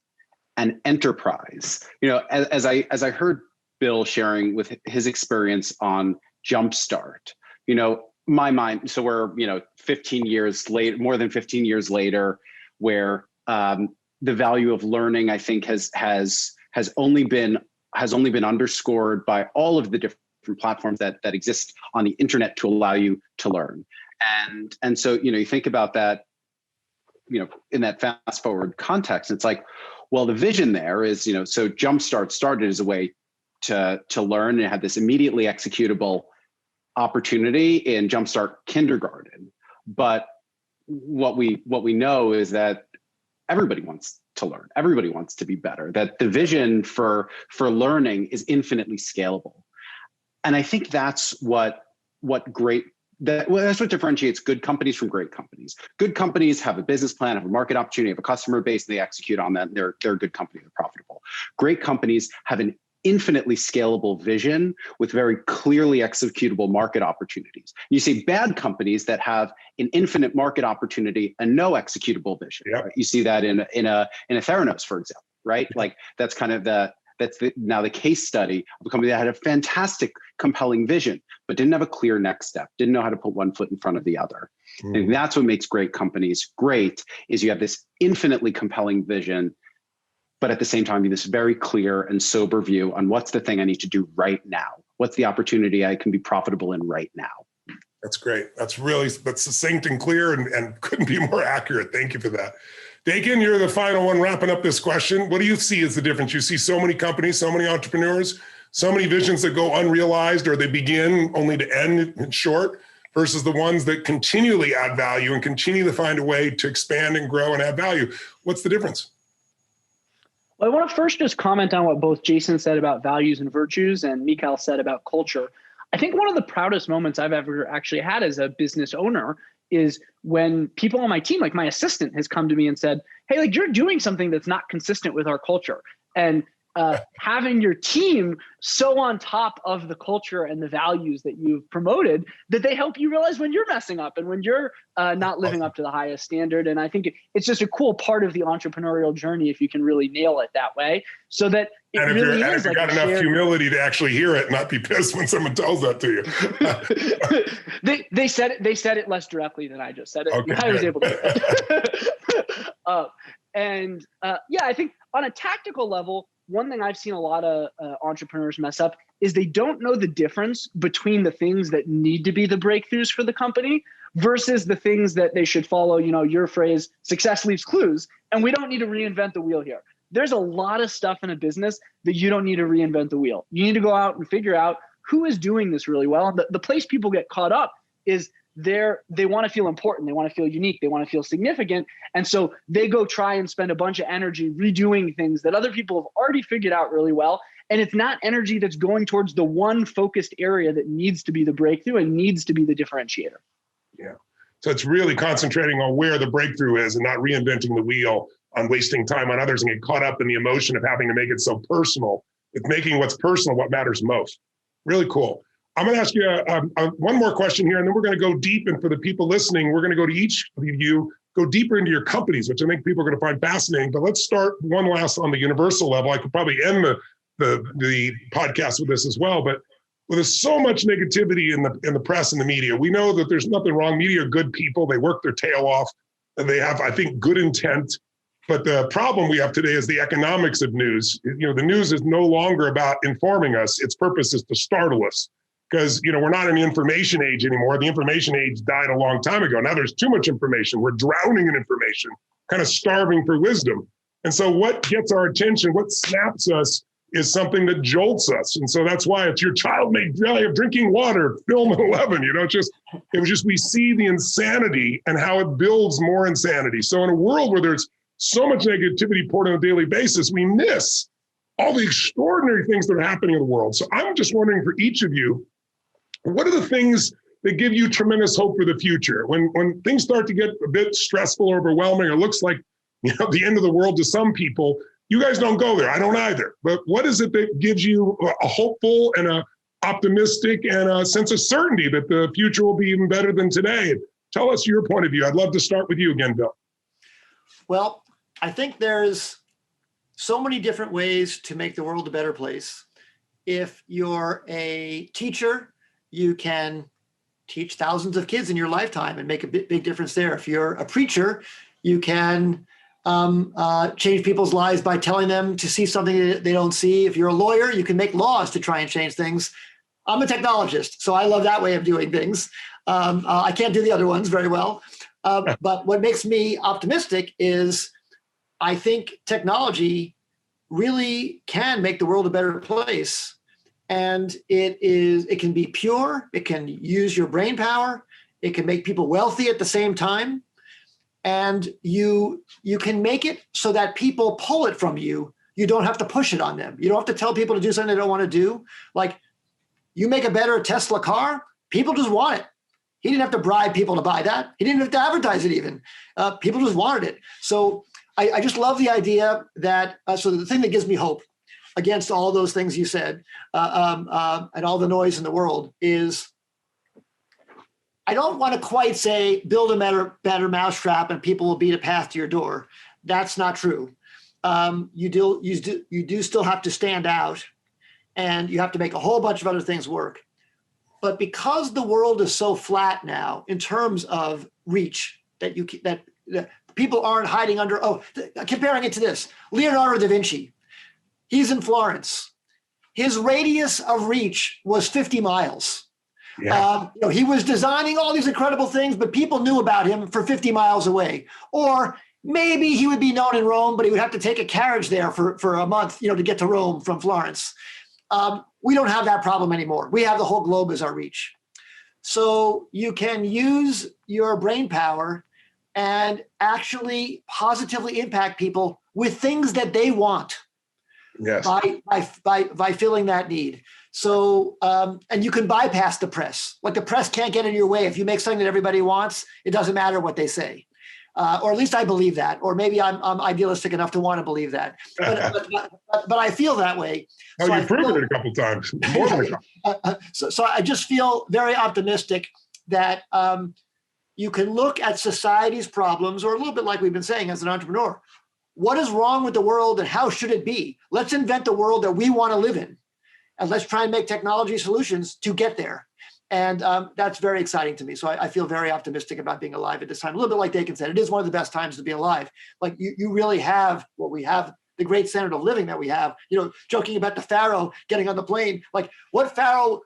an enterprise, as I heard Bill sharing with his experience on Jumpstart, my mind. So we're 15 years later, more than 15 years later, where the value of learning, I think, has only been underscored by all of the different platforms that exist on the internet to allow you to learn. And so, you think about that, in that fast forward context, it's like, well, the vision there is, so Jumpstart started as a way to learn, and had this immediately executable opportunity in Jumpstart Kindergarten. But what we know is that everybody wants to learn. Everybody wants to be better. That the vision for learning is infinitely scalable. And I think that's what differentiates good companies from great companies. Good companies have a business plan, have a market opportunity, have a customer base, and they execute on that. They're a good company. They're profitable. Great companies have an infinitely scalable vision with very clearly executable market opportunities. You see bad companies that have an infinite market opportunity and no executable vision. Yep. Right? You see that in a Theranos, for example, right? Like that's kind of now the case study of a company that had a fantastic, compelling vision, but didn't have a clear next step, didn't know how to put one foot in front of the other. And that's what makes great companies great, is you have this infinitely compelling vision, but at the same time, this very clear and sober view on what's the thing I need to do right now. What's the opportunity I can be profitable in right now? That's great. That's succinct and clear and couldn't be more accurate. Thank you for that. Dakin, you're the final one wrapping up this question. What do you see as the difference? You see so many companies, so many entrepreneurs, so many visions that go unrealized, or they begin only to end in short, versus the ones that continually add value and continue to find a way to expand and grow and add value. What's the difference? Well, I want to first just comment on what both Jason said about values and virtues and Mikhail said about culture. I think one of the proudest moments I've ever actually had as a business owner is when people on my team, like my assistant, has come to me and said, hey, like, you're doing something that's not consistent with our culture. And having your team so on top of the culture and the values that you've promoted that they help you realize when you're messing up and when you're not living up to the highest standard. And I think it's just a cool part of the entrepreneurial journey if you can really nail it that way, so that it and if really you're, and is if you like got enough humility to actually hear it, and not be pissed when someone tells that to you. They said it less directly than I just said it. Okay, I was able to hear it. I think on a tactical level, one thing I've seen a lot of entrepreneurs mess up is they don't know the difference between the things that need to be the breakthroughs for the company versus the things that they should follow, your phrase, success leaves clues. And we don't need to reinvent the wheel here. There's a lot of stuff in a business that you don't need to reinvent the wheel. You need to go out and figure out who is doing this really well. The place people get caught up is they want to feel important. They want to feel unique. They want to feel significant. And so they go try and spend a bunch of energy redoing things that other people have already figured out really well. And it's not energy that's going towards the one focused area that needs to be the breakthrough and needs to be the differentiator. Yeah. So it's really concentrating on where the breakthrough is and not reinventing the wheel on wasting time on others and get caught up in the emotion of having to make it so personal. It's making what's personal what matters most. Really cool. I'm going to ask you one more question here, and then we're going to go deep. And for the people listening, we're going to go to each of you, go deeper into your companies, which I think people are going to find fascinating. But let's start one last on the universal level. I could probably end the podcast with this as well. But there's so much negativity in the press and the media. We know that there's nothing wrong. Media are good people. They work their tail off, and they have, I think, good intent. But the problem we have today is the economics of news. The news is no longer about informing us. Its purpose is to startle us. Because, we're not in the information age anymore. The information age died a long time ago. Now there's too much information. We're drowning in information, kind of starving for wisdom. And so what gets our attention, what snaps us, is something that jolts us. And so that's why it's your child may die of drinking water, film 11. It was just we see the insanity and how it builds more insanity. So in a world where there's so much negativity poured on a daily basis, we miss all the extraordinary things that are happening in the world. So I'm just wondering for each of you, what are the things that give you tremendous hope for the future? When things start to get a bit stressful or overwhelming, or looks like the end of the world to some people, you guys don't go there. I don't either. But what is it that gives you a hopeful and a optimistic and a sense of certainty that the future will be even better than today? Tell us your point of view. I'd love to start with you again, Bill. Well, I think there's so many different ways to make the world a better place. If you're a teacher, you can teach thousands of kids in your lifetime and make a big difference there. If you're a preacher, you can change people's lives by telling them to see something that they don't see. If you're a lawyer, you can make laws to try and change things. I'm a technologist, so I love that way of doing things. I can't do the other ones very well. But what makes me optimistic is I think technology really can make the world a better place. And it can be pure, it can use your brain power, it can make people wealthy at the same time. And you can make it so that people pull it from you. You don't have to push it on them. You don't have to tell people to do something they don't want to do. Like, you make a better Tesla car, people just want it. He didn't have to bribe people to buy that. He didn't have to advertise it even. People just wanted it. So I just love the idea that, so the thing that gives me hope against all those things you said and all the noise in the world is, I don't want to quite say build a better mousetrap and people will beat a path to your door. That's not true. You do still have to stand out, and you have to make a whole bunch of other things work. But because the world is so flat now in terms of reach, that people aren't hiding under, comparing it to this, Leonardo da Vinci, he's in Florence. His radius of reach was 50 miles. Yeah. He was designing all these incredible things, but people knew about him for 50 miles away. Or maybe he would be known in Rome, but he would have to take a carriage there for a month, to get to Rome from Florence. We don't have that problem anymore. We have the whole globe as our reach. So you can use your brain power and actually positively impact people with things that they want. Yes. By filling that need. So, and you can bypass the press. Like, the press can't get in your way. If you make something that everybody wants, it doesn't matter what they say. or at least I believe that, or maybe I'm idealistic enough to want to believe that. But I feel that way. Oh, so you've proven it a couple times, more than a couple. So I just feel very optimistic that you can look at society's problems, or a little bit like we've been saying as an entrepreneur. What is wrong with the world and how should it be? Let's invent the world that we want to live in. And let's try and make technology solutions to get there. And that's very exciting to me. So I feel very optimistic about being alive at this time. A little bit like Dakin said, it is one of the best times to be alive. Like you really have what we have, the great standard of living that we have, joking about the Pharaoh getting on the plane. Like what Pharaoh,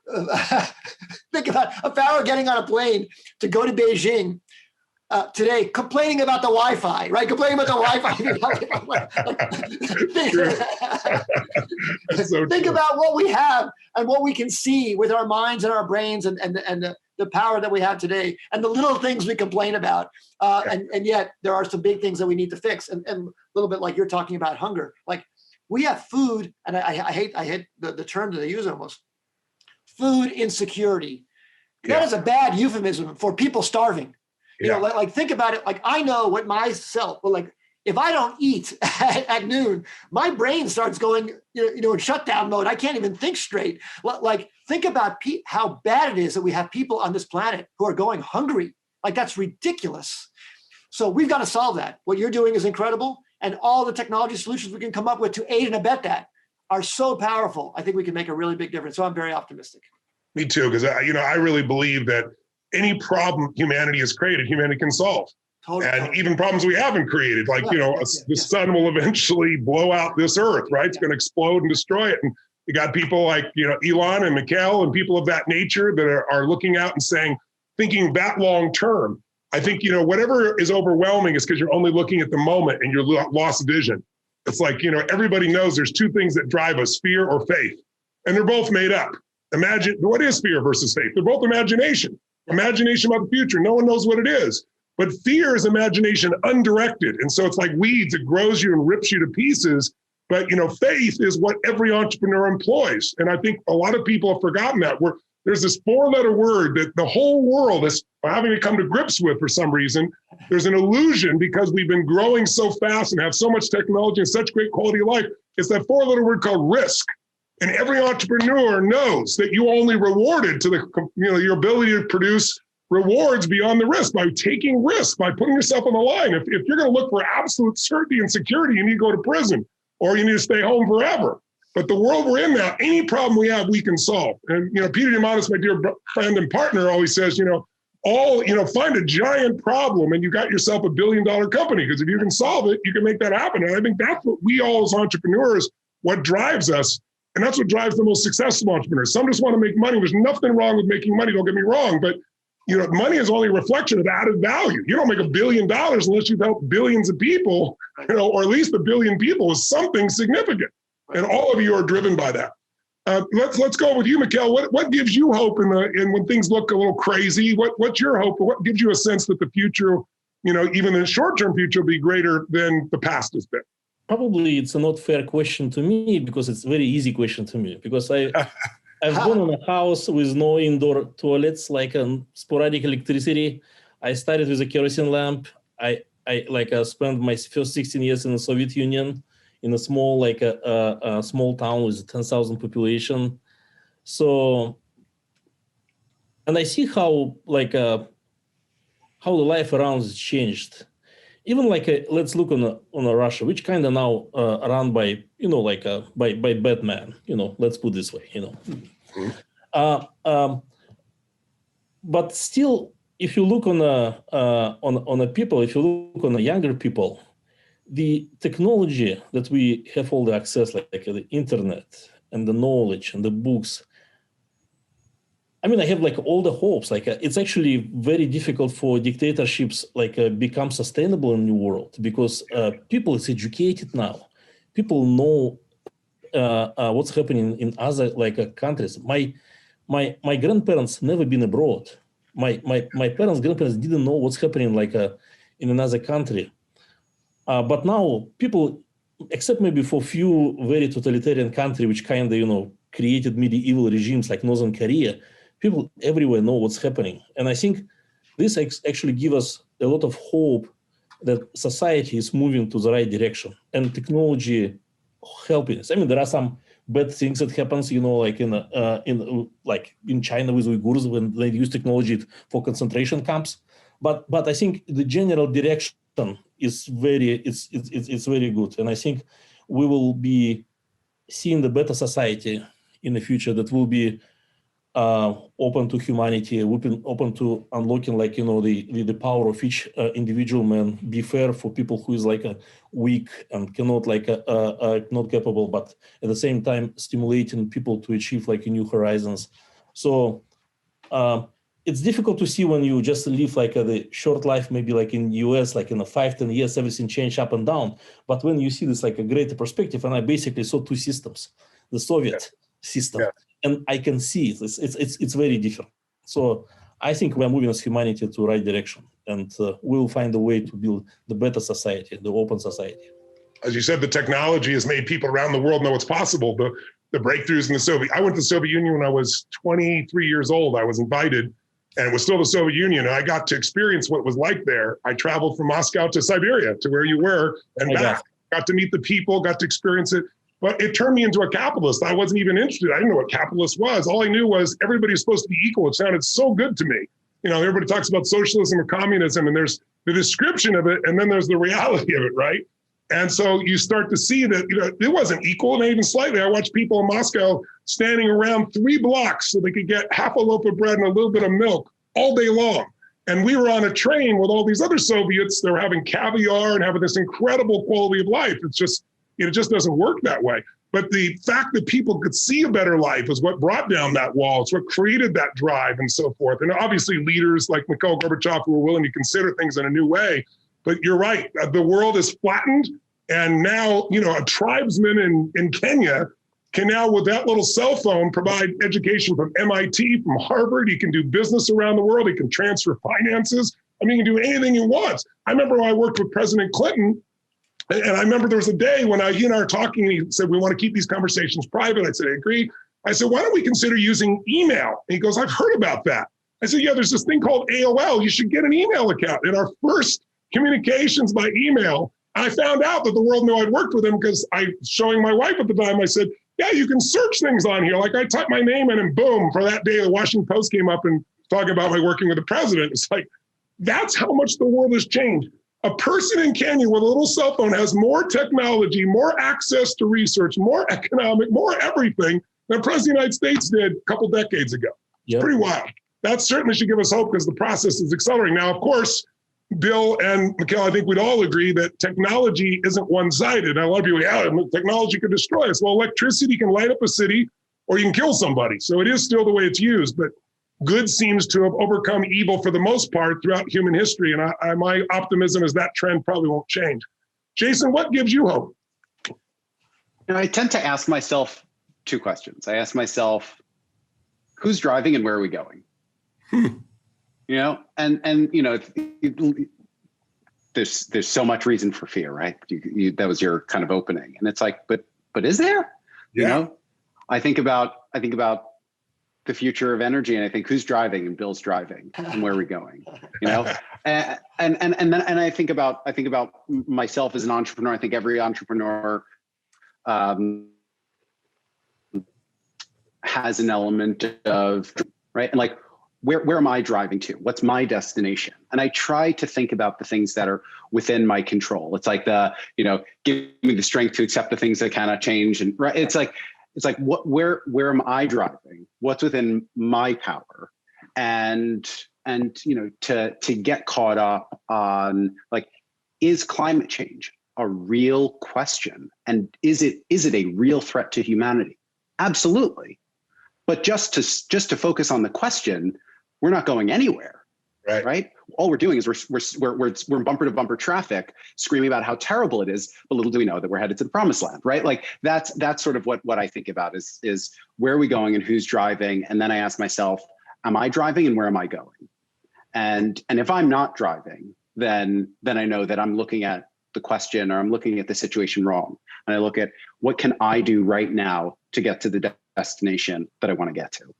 think about a Pharaoh getting on a plane to go to Beijing today, complaining about the Wi-Fi, right? Complaining about the Wi-Fi. Think about what we have and what we can see with our minds and our brains and the power that we have today and the little things we complain about. And yet there are some big things that we need to fix. And a little bit like you're talking about hunger. Like we have food, and I hate the term that they use almost, food insecurity. That is a bad euphemism for people starving. Like think about it. Like I know what myself, but like if I don't eat at noon, my brain starts going, in shutdown mode. I can't even think straight. Like think about how bad it is that we have people on this planet who are going hungry. Like that's ridiculous. So we've got to solve that. What you're doing is incredible. And all the technology solutions we can come up with to aid and abet that are so powerful. I think we can make a really big difference. So I'm very optimistic. Me too, because I really believe that any problem humanity has created, humanity can solve. Totally. And even problems we haven't created, like, the sun will eventually blow out this earth, right? It's going to explode and destroy it. And you got people like, Elon and Mikhail and people of that nature that are looking out and saying, thinking that long term. I think, whatever is overwhelming is because you're only looking at the moment and you're lost vision. It's like, everybody knows there's two things that drive us, fear or faith. And they're both made up. Imagine, what is fear versus faith? They're both imagination. Imagination about the future. No one knows what it is. But fear is imagination undirected. And so it's like weeds. It grows you and rips you to pieces. But, faith is what every entrepreneur employs. And I think a lot of people have forgotten that. There's this 4-letter word that the whole world is having to come to grips with for some reason. There's an illusion because we've been growing so fast and have so much technology and such great quality of life. It's that 4-letter word called risk. And every entrepreneur knows that you only rewarded to your ability to produce rewards beyond the risk by taking risks, by putting yourself on the line. If you're going to look for absolute certainty and security, you need to go to prison or you need to stay home forever. But the world we're in now, any problem we have, we can solve. And, Peter Diamandis, my dear friend and partner, always says, find a giant problem and you got yourself $1 billion company, because if you can solve it, you can make that happen. And I think that's what we all as entrepreneurs, what drives us. And that's what drives the most successful entrepreneurs. Some just want to make money. There's nothing wrong with making money, don't get me wrong. But money is only a reflection of added value. You don't make $1 billion unless you've helped billions of people, or at least 1 billion people with something significant. And all of you are driven by that. Let's go with you, Mikhail. What gives you hope in when things look a little crazy? What's your hope? What gives you a sense that the future, even the short-term future, will be greater than the past has been? Probably it's a not fair question to me, because it's a very easy question to me, because I've gone in a house with no indoor toilets, like sporadic electricity. I started with a kerosene lamp. I spent my first 16 years in the Soviet Union in a small, a small town with 10,000 population. So, and I see how the life around has changed. Even let's look on Russia, which kind of now run by by Batman. Let's put it this way. But still, if you look on the people, if you look on the younger people, the technology that we have all the access, like the internet and the knowledge and the books. I mean, I have all the hopes. It's actually very difficult for dictatorships become sustainable in the new world, because people is educated now. People know what's happening in other countries. My grandparents never been abroad. My grandparents didn't know what's happening in another country. But now people, except maybe for few very totalitarian countries which kind of created medieval regimes like Northern Korea, people everywhere know what's happening. And I think this actually gives us a lot of hope that society is moving to the right direction and technology helping us. I mean, there are some bad things that happens, like in China with Uyghurs when they use technology for concentration camps. But I think the general direction is it's very good, and I think we will be seeing the better society in the future that will be open to humanity, open to unlocking the power of each individual man, be fair for people who is weak and cannot not capable, but at the same time stimulating people to achieve new horizons. So it's difficult to see when you just live the short life, maybe in US, in the 5-10 years, everything changed up and down. But when you see this a greater perspective, and I basically saw two systems, the Soviet system, and I can see it's very different. So I think we're moving as humanity to the right direction, and we'll find a way to build the better society, the open society. As you said, the technology has made people around the world know what's possible. The breakthroughs in the I went to the Soviet Union when I was 23 years old. I was invited, and it was still the Soviet Union. And I got to experience what it was like there. I traveled from Moscow to Siberia, to where you were, and back. Got to meet the people, got to experience it. But it turned me into a capitalist. I wasn't even interested. I didn't know what capitalist was. All I knew was everybody's supposed to be equal. It sounded so good to me. Everybody talks about socialism or communism, and there's the description of it, and then there's the reality of it, right? And so you start to see that it wasn't equal, and even slightly. I watched people in Moscow standing around 3 blocks so they could get half a loaf of bread and a little bit of milk all day long. And we were on a train with all these other Soviets. They were having caviar and having this incredible quality of life. It just doesn't work that way. But the fact that people could see a better life is what brought down that wall. It's what created that drive and so forth. And obviously leaders like Mikhail Gorbachev who were willing to consider things in a new way. But you're right, the world is flattened. And now, a tribesman in Kenya can now, with that little cell phone, provide education from MIT, from Harvard. He can do business around the world. He can transfer finances. I mean, he can do anything he wants. I remember when I worked with President Clinton, and I remember there was a day when he and I were talking, and he said, we want to keep these conversations private. I said, I agree. I said, why don't we consider using email? And he goes, I've heard about that. I said, yeah, there's this thing called AOL. You should get an email account. And our first communications by email, I found out that the world knew I'd worked with him because I showing my wife at the time, I said, yeah, you can search things on here. I typed my name in and boom, for that day, the Washington Post came up and talking about my working with the president. It's that's how much the world has changed. A person in Kenya with a little cell phone has more technology, more access to research, more economic, more everything than the President of the United States did a couple decades ago. It's pretty wild. That certainly should give us hope because the process is accelerating. Now, of course, Bill and Mikhail, I think we'd all agree that technology isn't one-sided. A lot of people, technology could destroy us. Well, electricity can light up a city or you can kill somebody. So it is still the way it's used, but good seems to have overcome evil for the most part throughout human history. And my optimism is that trend probably won't change. Jason, what gives you hope? I tend to ask myself 2 questions. I ask myself, who's driving and where are we going? There's so much reason for fear, right? That was your kind of opening, and it's but is there? Yeah. I think about the future of energy, and I think who's driving, and Bill's driving, and where are we going? and then I think about myself as an entrepreneur. I think every entrepreneur has an element of right, and where am I driving to? What's my destination? And I try to think about the things that are within my control. It's give me the strength to accept the things that cannot change. And right, where am I driving? What's within my power? And to get caught up on is climate change a real question? And is it a real threat to humanity? Absolutely. But just to focus on the question, we're not going anywhere, right? All we're doing is we're bumper to bumper traffic, screaming about how terrible it is. But little do we know that we're headed to the promised land, right? That's sort of what I think about is where are we going and who's driving? And then I ask myself, am I driving and where am I going? And if I'm not driving, then I know that I'm looking at the question or I'm looking at the situation wrong. And I look at what can I do right now to get to the destination that I want to get to.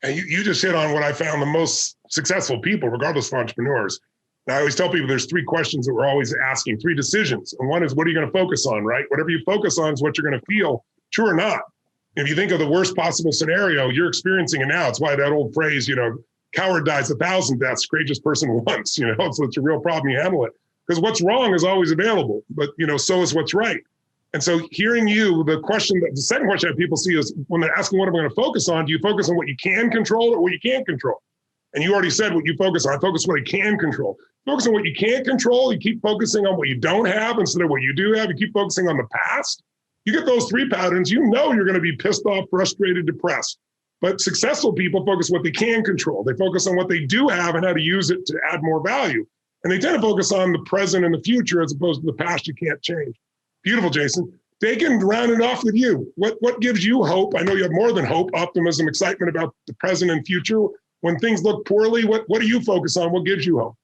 And you just hit on what I found the most successful people, regardless of entrepreneurs, And I always tell people there's 3 questions that we're always asking, 3 decisions. And one is, what are you going to focus on, right? Whatever you focus on is what you're going to feel, true or not. If you think of the worst possible scenario, you're experiencing it now. It's why that old phrase, coward dies 1,000 deaths, courageous person once, so it's a real problem, you handle it. Because what's wrong is always available, but so is what's right. And so hearing you, the second question that people see is when they're asking what am I going to focus on, do you focus on what you can control or what you can't control? And you already said what you focus on. I focus on what you can control. Focus on what you can't control. You keep focusing on what you don't have instead of what you do have. You keep focusing on the past. You get those 3 patterns, you're going to be pissed off, frustrated, depressed. But successful people focus on what they can control. They focus on what they do have and how to use it to add more value. And they tend to focus on the present and the future as opposed to the past you can't change. Beautiful, Jason. Taken, round it off with you. What gives you hope? I know you have more than hope, optimism, excitement about the present and future. When things look poorly, what do you focus on? What gives you hope?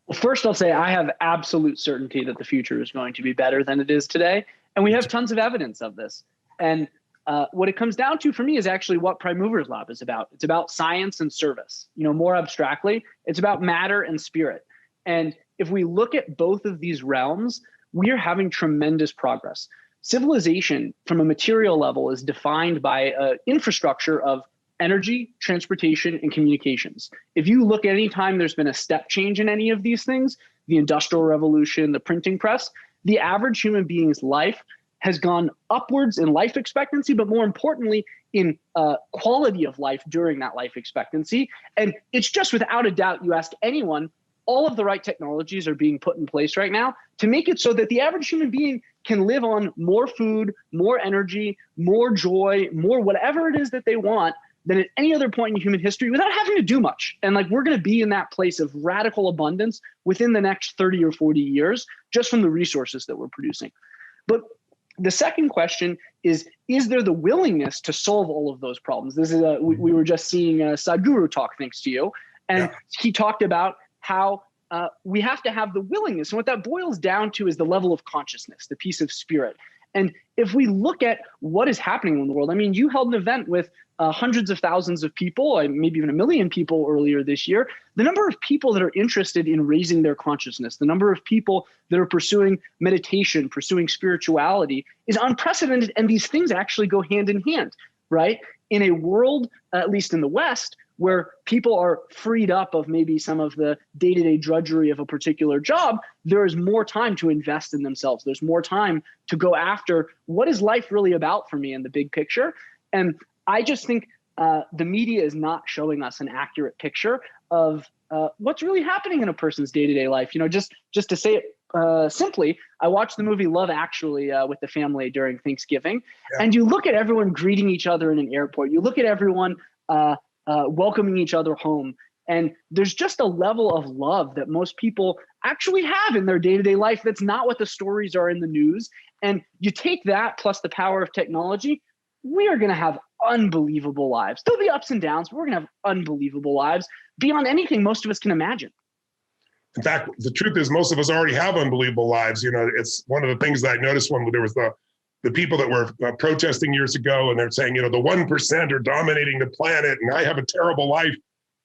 Well, first I'll say I have absolute certainty that the future is going to be better than it is today. And we have tons of evidence of this. And what it comes down to for me is actually what Prime Movers Lab is about. It's about science and service. More abstractly, it's about matter and spirit. And if we look at both of these realms, we are having tremendous progress. Civilization from a material level is defined by an infrastructure of energy, transportation, and communications. If you look at any time there's been a step change in any of these things, the Industrial Revolution, the printing press, the average human being's life has gone upwards in life expectancy, but more importantly, in quality of life during that life expectancy. And it's just without a doubt, you ask anyone, all of the right technologies are being put in place right now to make it so that the average human being can live on more food, more energy, more joy, more whatever it is that they want than at any other point in human history without having to do much. And we're going to be in that place of radical abundance within the next 30 or 40 years, just from the resources that we're producing. But the second question is there the willingness to solve all of those problems? This is we were just seeing Sadhguru talk, thanks to you. And he talked about how we have to have the willingness. And what that boils down to is the level of consciousness, the piece of spirit. And if we look at what is happening in the world, you held an event with hundreds of thousands of people, maybe even 1 million people earlier this year. The number of people that are interested in raising their consciousness, the number of people that are pursuing meditation, pursuing spirituality is unprecedented. And these things actually go hand in hand, right? In a world, at least in the West, where people are freed up of maybe some of the day-to-day drudgery of a particular job, there is more time to invest in themselves. There's more time to go after what is life really about for me in the big picture. And I just think the media is not showing us an accurate picture of what's really happening in a person's day-to-day life. Just to say it simply, I watched the movie Love Actually with the family during Thanksgiving, and you look at everyone greeting each other in an airport. You look at everyone welcoming each other home. And there's just a level of love that most people actually have in their day-to-day life. That's not what the stories are in the news. And you take that plus the power of technology, we are going to have unbelievable lives. There'll be ups and downs, but we're going to have unbelievable lives beyond anything most of us can imagine. In fact, the truth is most of us already have unbelievable lives. It's one of the things that I noticed when there was the people that were protesting years ago, and they're saying, the 1% are dominating the planet, and I have a terrible life.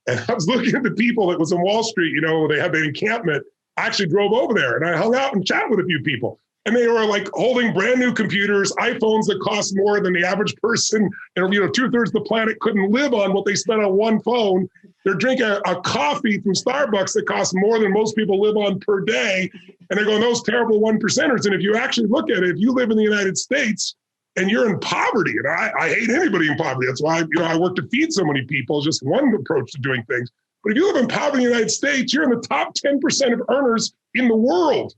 And I was looking at the people that was in Wall Street, they had the encampment. I actually drove over there, and I hung out and chatted with a few people. And they were holding brand new computers, iPhones that cost more than the average person. And 2/3 of the planet couldn't live on what they spent on one phone. They're drinking a coffee from Starbucks that costs more than most people live on per day. And they're going, those terrible 1%ers. And if you actually look at it, if you live in the United States and you're in poverty, and I hate anybody in poverty. That's why I work to feed so many people, just one approach to doing things. But if you live in poverty in the United States, you're in the top 10% of earners in the world.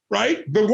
Right? Those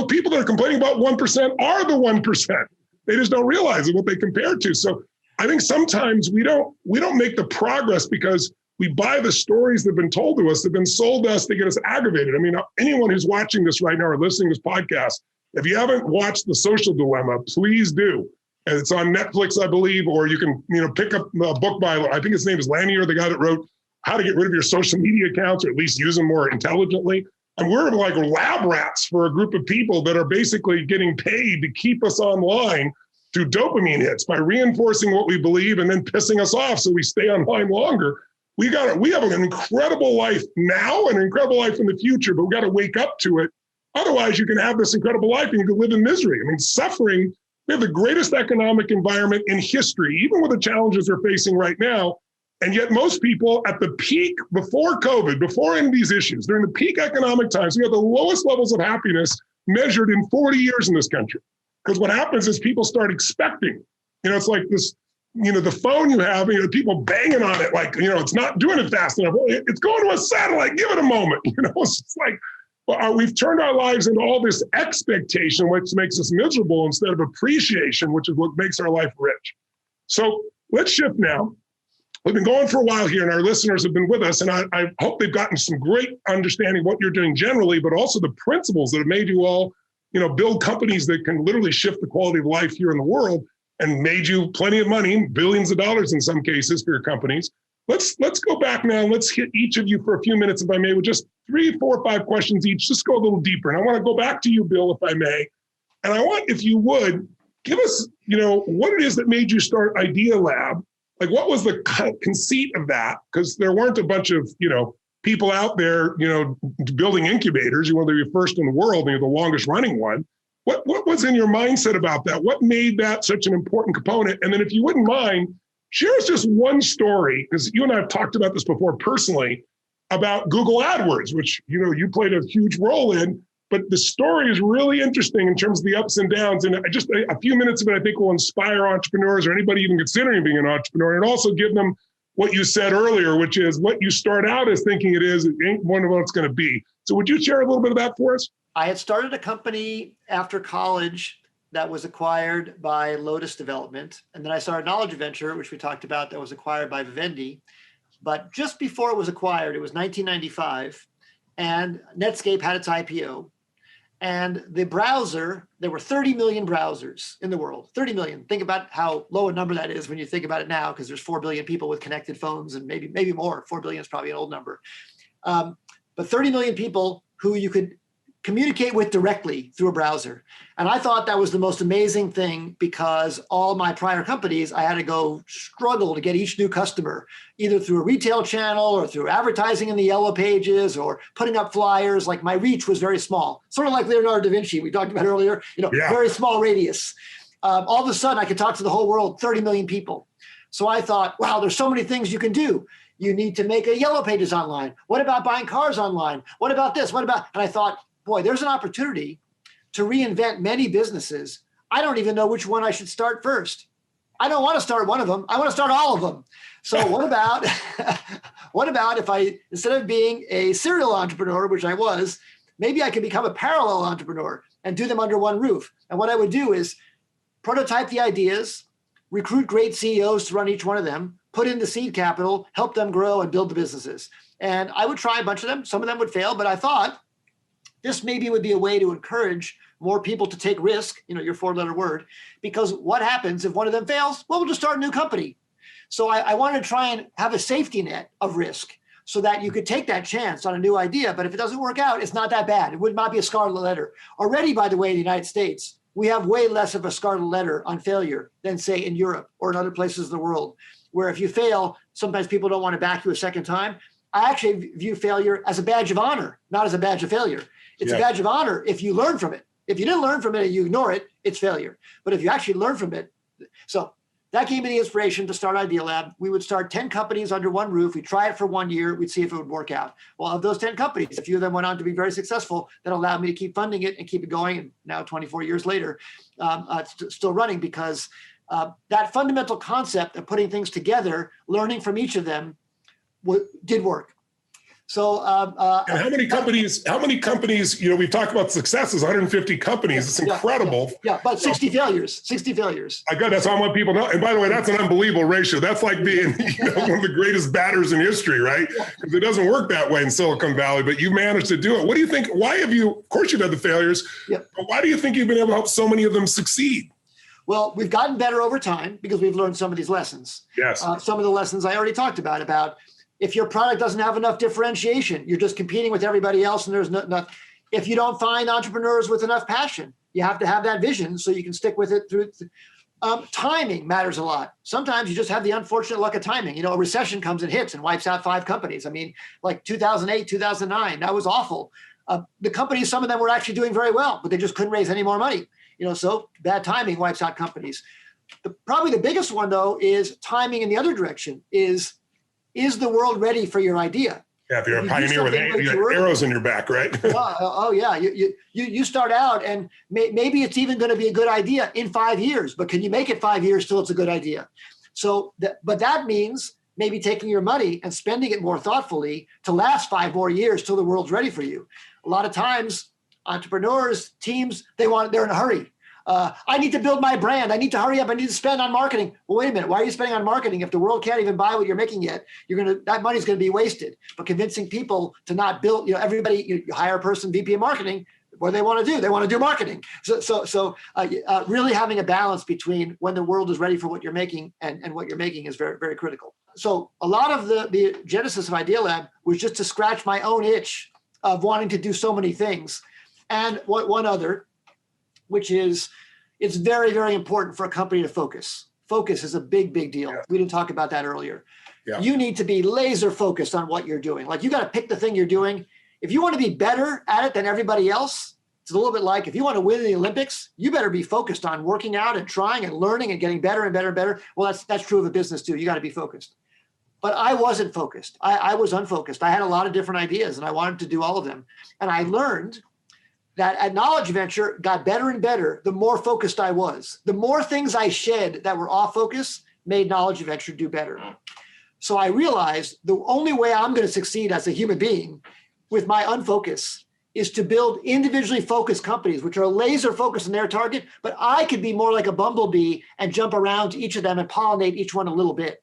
people that are complaining about 1% are the 1%. They just don't realize what they compare to. So I think sometimes we don't make the progress because we buy the stories that have been told to us, that have been sold to us to get us aggravated. Anyone who's watching this right now or listening to this podcast, if you haven't watched The Social Dilemma, please do. And it's on Netflix, I believe, or you can pick up a book by, I think his name is Lanier, the guy that wrote How to Get Rid of Your Social Media Accounts, or at least use them more intelligently. And we're like lab rats for a group of people that are basically getting paid to keep us online through dopamine hits by reinforcing what we believe and then pissing us off so we stay online longer. we have an incredible life now and an incredible life in the future, but we got to wake up to it. Otherwise, you can have this incredible life and you can live in misery. I mean, suffering, we have the greatest economic environment in history, even with the challenges we're facing right now. And yet most people at the peak before COVID, before any of these issues, during the peak economic times, we have the lowest levels of happiness measured in 40 years in this country. Because what happens is people start expecting, it's like this, the phone you have, people banging on it, like, it's not doing it fast enough. It's going to a satellite, give it a moment. It's just like, we've turned our lives into all this expectation, which makes us miserable instead of appreciation, which is what makes our life rich. So let's shift now. We've been going for a while here and our listeners have been with us. And I hope they've gotten some great understanding of what you're doing generally, but also the principles that have made you all, build companies that can literally shift the quality of life here in the world and made you plenty of money, billions of dollars in some cases for your companies. Let's go back now and let's hit each of you for a few minutes, if I may, with just 3, 4, 5 questions each. Just go a little deeper. And I want to go back to you, Bill, if I may. And I want, if you would, give us, what it is that made you start Idea Lab. Like, what was the conceit of that? Because there weren't a bunch of, people out there, building incubators. You want to be first in the world, and you're the longest running one. What was in your mindset about that? What made that such an important component? And then if you wouldn't mind, share us just one story, because you and I have talked about this before personally, about Google AdWords, which, you played a huge role in. But the story is really interesting in terms of the ups and downs. And just a few minutes of it, I think, will inspire entrepreneurs or anybody even considering being an entrepreneur, and also give them what you said earlier, which is what you start out as thinking it is, it ain't one of what it's going to be. So would you share a little bit of that for us? I had started a company after college that was acquired by Lotus Development. And then I started Knowledge Venture, which we talked about, that was acquired by Vivendi. But just before it was acquired, it was 1995, and Netscape had its IPO. And the browser, there were 30 million browsers in the world, 30 million. Think about how low a number that is when you think about it now, because there's 4 billion people with connected phones and maybe more. 4 billion is probably an old number. But 30 million people who you could communicate with directly through a browser. And I thought that was the most amazing thing, because all my prior companies, I had to go struggle to get each new customer, either through a retail channel or through advertising in the yellow pages or putting up flyers. Like, my reach was very small, sort of like Leonardo da Vinci we talked about earlier, very small radius. All of a sudden I could talk to the whole world, 30 million people. So I thought, wow, there's so many things you can do. You need to make a yellow pages online. What about buying cars online? What about this? And I thought, boy, there's an opportunity to reinvent many businesses. I don't even know which one I should start first. I don't want to start one of them. I want to start all of them. So what about if I, instead of being a serial entrepreneur, which I was, maybe I could become a parallel entrepreneur and do them under one roof. And what I would do is prototype the ideas, recruit great CEOs to run each one of them, put in the seed capital, help them grow and build the businesses. And I would try a bunch of them. Some of them would fail, but I thought, this maybe would be a way to encourage more people to take risk, your 4-letter word, because what happens if one of them fails? Well, we'll just start a new company. So I wanted to try and have a safety net of risk so that you could take that chance on a new idea. But if it doesn't work out, it's not that bad. It would not be a scarlet letter. Already, by the way, in the United States, we have way less of a scarlet letter on failure than, say, in Europe or in other places in the world, where if you fail, sometimes people don't want to back you a second time. I actually view failure as a badge of honor, not as a badge of failure. It's a badge of honor if you learn from it. If you didn't learn from it and you ignore it, it's failure. But if you actually learn from it, so that gave me the inspiration to start Idea Lab. We would start 10 companies under one roof. We'd try it for 1 year. We'd see if it would work out. Well, of those 10 companies, a few of them went on to be very successful. That allowed me to keep funding it and keep it going. And now 24 years later, it's still running, because that fundamental concept of putting things together, learning from each of them did work. So, and how many companies, we've talked about successes, 150 companies. It's incredible. Yeah, but 60 failures. I got that's all I want people to know. And by the way, that's an unbelievable ratio. That's like being one of the greatest batters in history, right? Because it doesn't work that way in Silicon Valley, but you managed to do it. What do you think? Why have you, of course you've had the failures, but why do you think you've been able to help so many of them succeed? Well, we've gotten better over time because we've learned some of these lessons. Yes. Some of the lessons I already talked about if your product doesn't have enough differentiation, you're just competing with everybody else, and there's not enough. If you don't find entrepreneurs with enough passion, you have to have that vision so you can stick with it through. Timing matters a lot. Sometimes you just have the unfortunate luck of timing. A recession comes and hits and wipes out 5 companies. I mean, like 2008, 2009, that was awful. The companies, some of them were actually doing very well, but they just couldn't raise any more money. So bad timing wipes out companies. Probably the biggest one, though, is timing in the other direction. Is the world ready for your idea? Yeah, if you're a pioneer with arrows in your back, right? Oh yeah, you start out and maybe it's even going to be a good idea in 5 years, but can you make it 5 years till it's a good idea? So, but that means maybe taking your money and spending it more thoughtfully to last 5 more years till the world's ready for you. A lot of times, entrepreneurs, teams, they're in a hurry. I need to build my brand. I need to hurry up. I need to spend on marketing. Well, wait a minute. Why are you spending on marketing if the world can't even buy what you're making yet? That money's going to be wasted. But convincing people to not build, everybody, you hire a person, VP of marketing, what do they want to do? They want to do marketing. So really having a balance between when the world is ready for what you're making and what you're making is very, very critical. So a lot of the genesis of Idea Lab was just to scratch my own itch of wanting to do so many things. And one other, which is it's very, very important for a company to focus. Focus is a big, big deal. Yeah. We didn't talk about that earlier. Yeah. You need to be laser focused on what you're doing. Like you got to pick the thing you're doing. If you want to be better at it than everybody else, it's a little bit like if you want to win the Olympics, you better be focused on working out and trying and learning and getting better and better and better. Well, that's true of a business too. You got to be focused. But I wasn't focused. I was unfocused. I had a lot of different ideas and I wanted to do all of them. And I learned that at Knowledge Venture got better and better the more focused I was. The more things I shed that were off focus made Knowledge Venture do better. So I realized the only way I'm going to succeed as a human being with my unfocus is to build individually focused companies, which are laser focused on their target, but I could be more like a bumblebee and jump around to each of them and pollinate each one a little bit.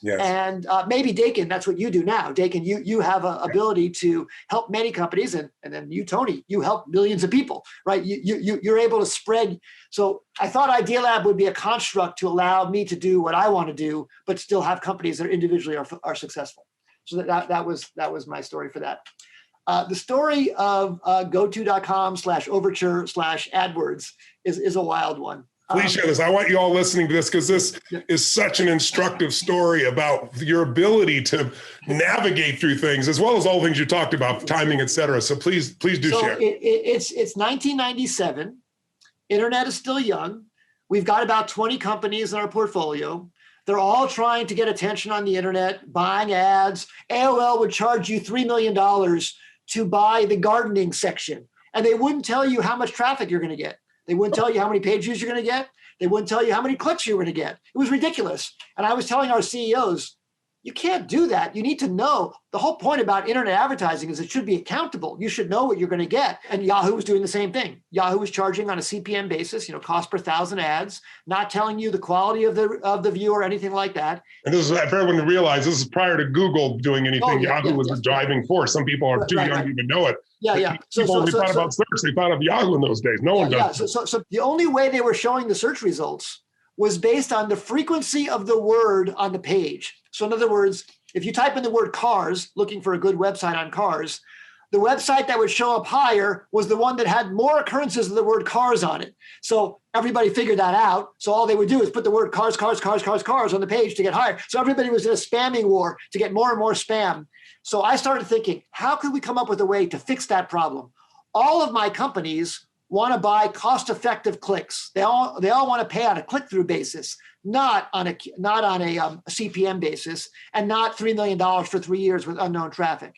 Yes. And maybe Dakin, that's what you do now. Dakin, you have an ability to help many companies, and then you, Tony, you help millions of people, right? You're able to spread. So I thought Idea Lab would be a construct to allow me to do what I want to do, but still have companies that individually are successful. So that was my story for that. The story of goto.com/overture/AdWords is a wild one. Please share this. I want you all listening to this because this is such an instructive story about your ability to navigate through things, as well as all the things you talked about, timing, et cetera. So please do share. It's 1997. Internet is still young. We've got about 20 companies in our portfolio. They're all trying to get attention on the internet, buying ads. AOL would charge you $3 million to buy the gardening section, and they wouldn't tell you how much traffic you're going to get. They wouldn't tell you how many page views you're going to get. They wouldn't tell you how many clicks you're going to get. It was ridiculous. And I was telling our CEOs, you can't do that. You need to know. The whole point about internet advertising is it should be accountable. You should know what you're going to get. And Yahoo was doing the same thing. Yahoo was charging on a CPM basis, cost per 1,000 ads, not telling you the quality of the view or anything like that. And this is for everyone to realize this is prior to Google doing anything. Yahoo was the driving force. Some people are too young to even know it. Yeah. People thought about search. They thought of Yahoo in those days. No one does. Yeah. So the only way they were showing the search results was based on the frequency of the word on the page. So in other words, if you type in the word cars, looking for a good website on cars, the website that would show up higher was the one that had more occurrences of the word cars on it. So everybody figured that out. So all they would do is put the word cars on the page to get higher. So everybody was in a spamming war to get more and more spam. So I started thinking, how could we come up with a way to fix that problem? All of my companies want to buy cost-effective clicks. They all want to pay on a click-through basis, not on a CPM basis, and not $3 million for 3 years with unknown traffic.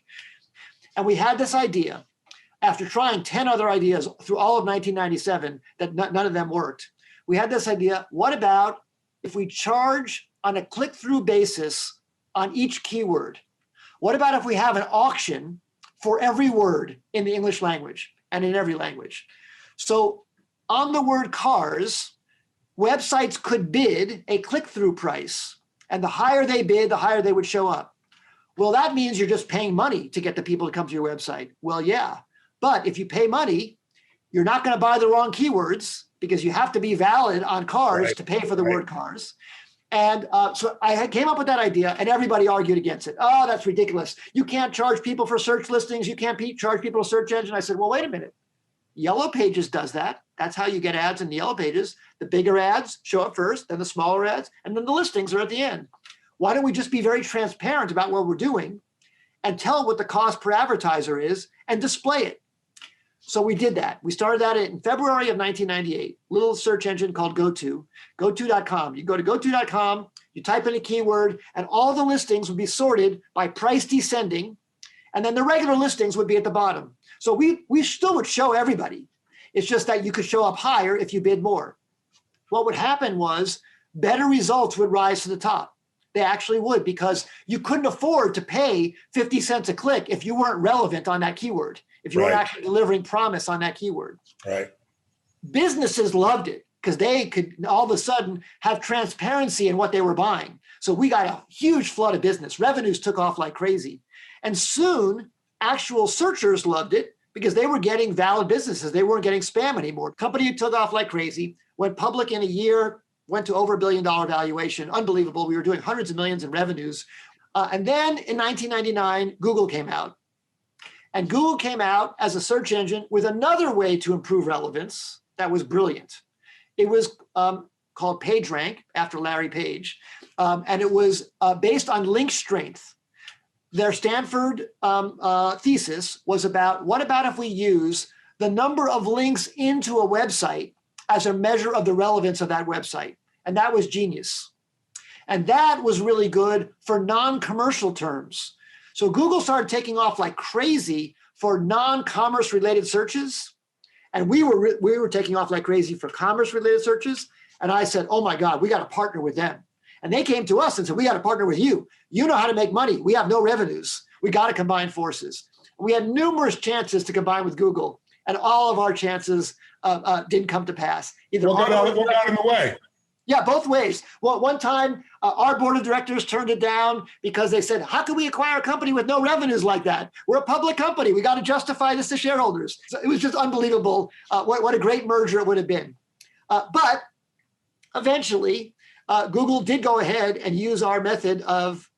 And we had this idea, after trying 10 other ideas through all of 1997, that none of them worked. We had this idea, what about if we charge on a click-through basis on each keyword? What about if we have an auction for every word in the English language and in every language? So on the word cars, websites could bid a click-through price, and the higher they bid, the higher they would show up. Well, that means you're just paying money to get the people to come to your website. Well, yeah, but if you pay money, you're not going to buy the wrong keywords because you have to be valid on cars to pay for the word cars. And so I came up with that idea, and everybody argued against it. Oh, that's ridiculous. You can't charge people for search listings. You can't charge people a search engine. I said, well, wait a minute. Yellow Pages does that. That's how you get ads in the yellow pages. The bigger ads show up first, then the smaller ads, and then the listings are at the end. Why don't we just be very transparent about what we're doing and tell what the cost per advertiser is and display it? So we did that. We started that in February of 1998, little search engine called GoTo.com. You go to GoTo.com, you type in a keyword, and all the listings would be sorted by price descending, and then the regular listings would be at the bottom. So we still would show everybody. It's just that you could show up higher if you bid more. What would happen was better results would rise to the top. They actually would, because you couldn't afford to pay 50 cents a click if you weren't relevant on that keyword, if you weren't actually delivering promise on that keyword. Right. Businesses loved it because they could all of a sudden have transparency in what they were buying. So we got a huge flood of business. Revenues took off like crazy. And soon, actual searchers loved it because they were getting valid businesses. They weren't getting spam anymore. Company took off like crazy, went public in a year, went to over $1 billion valuation. Unbelievable. We were doing hundreds of millions in revenues. And then in 1999, Google came out. And Google came out as a search engine with another way to improve relevance that was brilliant. It was called PageRank, after Larry Page. And it was based on link strength. Their Stanford thesis was about, what about if we use the number of links into a website as a measure of the relevance of that website? And that was genius. And that was really good for non-commercial terms. So Google started taking off like crazy for non-commerce related searches. And we were taking off like crazy for commerce related searches. And I said, oh my God, we got to partner with them. And they came to us and said, we got to partner with you. You know how to make money. We have no revenues. We got to combine forces. We had numerous chances to combine with Google, and all of our chances didn't come to pass. Either what got in the way? Yeah, both ways. Well, one time, our board of directors turned it down because they said, how can we acquire a company with no revenues like that? We're a public company. We got to justify this to shareholders. So it was just unbelievable what a great merger it would have been. But eventually, Google did go ahead and use our method of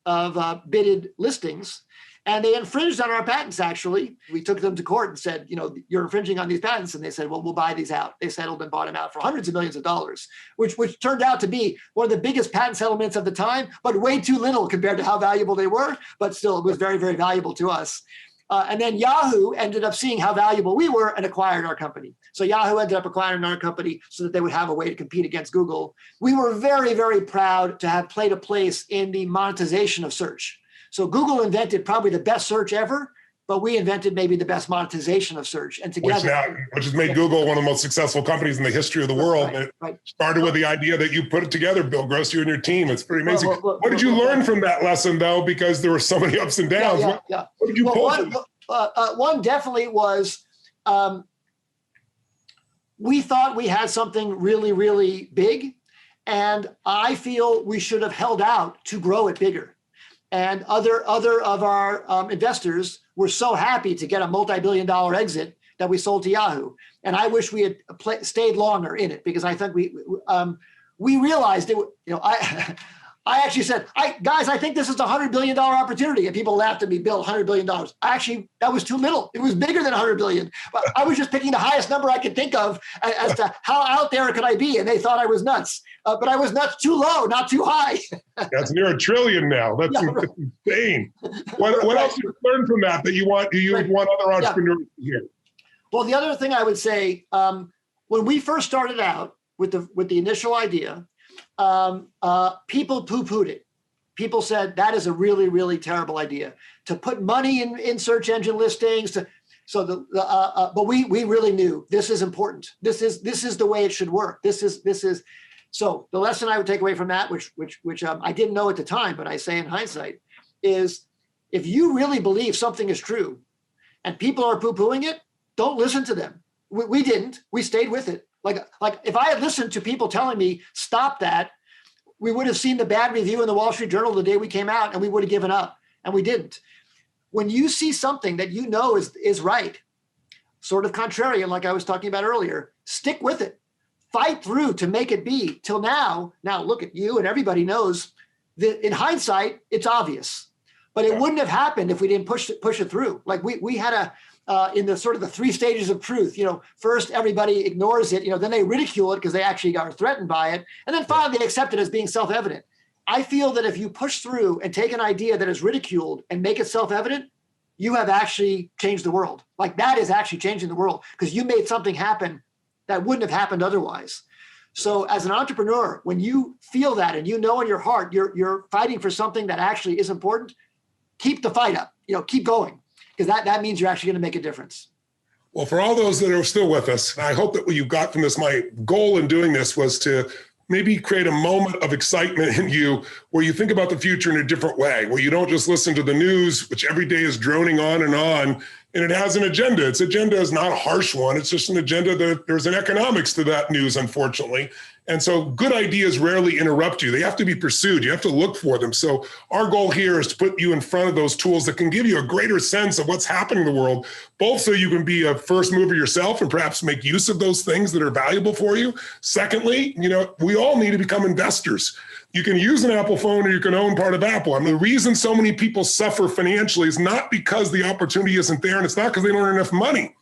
bidded listings, and they infringed on our patents, actually. We took them to court and said, you're infringing on these patents. And they said, well, we'll buy these out. They settled and bought them out for hundreds of millions of dollars, which turned out to be one of the biggest patent settlements of the time, but way too little compared to how valuable they were. But still, it was very, very valuable to us. And then Yahoo ended up seeing how valuable we were and acquired our company. So Yahoo ended up acquiring our company so that they would have a way to compete against Google. We were very, very proud to have played a place in the monetization of search. So Google invented probably the best search ever, but we invented maybe the best monetization of search. And together, which has made Google one of the most successful companies in the history of the world. It started with the idea that you put it together, Bill Gross, you and your team. It's pretty amazing. What did you learn from that lesson, though? Because there were so many ups and downs. What did you pull from that? One definitely was we thought we had something really, really big, and I feel we should have held out to grow it bigger. And other of our investors were so happy to get a multi-billion-dollar exit that we sold to Yahoo. And I wish we had stayed longer in it, because I think we realized it. I actually said, guys, I think this is a $100 billion opportunity. And people laughed at me, Bill, $100 billion. Actually, that was too little. It was bigger than $100 billion. But I was just picking the highest number I could think of as to how out there could I be. And they thought I was nuts. But I was nuts too low, not too high. That's near $1 trillion now. That's insane. What else did you learn from that you want other entrepreneurs to hear? Well, the other thing I would say, when we first started out with the initial idea, people poo-pooed it. People said that is a really, really terrible idea to put money in search engine listings. But we really knew this is important. This is the way it should work. This is. So the lesson I would take away from that, which I didn't know at the time, but I say in hindsight, is if you really believe something is true, and people are poo-pooing it, don't listen to them. We didn't. We stayed with it. Like if I had listened to people telling me, stop that, we would have seen the bad review in the Wall Street Journal the day we came out, and we would have given up, and we didn't. When you see something that you know is right, sort of contrarian, like I was talking about earlier, stick with it. Fight through to make it be. Till now, look at you, and everybody knows that in hindsight, it's obvious. But it wouldn't have happened if we didn't push it through. Like we had in the sort of the 3 stages of truth. First, everybody ignores it. Then they ridicule it because they actually got threatened by it. And then finally, they accept it as being self-evident. I feel that if you push through and take an idea that is ridiculed and make it self-evident, you have actually changed the world. Like that is actually changing the world because you made something happen that wouldn't have happened otherwise. So as an entrepreneur, when you feel that and in your heart, you're fighting for something that actually is important, keep the fight up, keep going, because that means you're actually going to make a difference. Well, for all those that are still with us, I hope that what you got from this, my goal in doing this was to maybe create a moment of excitement in you where you think about the future in a different way, where you don't just listen to the news, which every day is droning on, and it has an agenda. Its agenda is not a harsh one. It's just an agenda that there's an economics to that news, unfortunately. And so good ideas rarely interrupt you. They have to be pursued. You have to look for them. So our goal here is to put you in front of those tools that can give you a greater sense of what's happening in the world, both so you can be a first mover yourself and perhaps make use of those things that are valuable for you. Secondly, we all need to become investors. You can use an Apple phone or you can own part of Apple. I mean, the reason so many people suffer financially is not because the opportunity isn't there, and it's not because they don't earn enough money.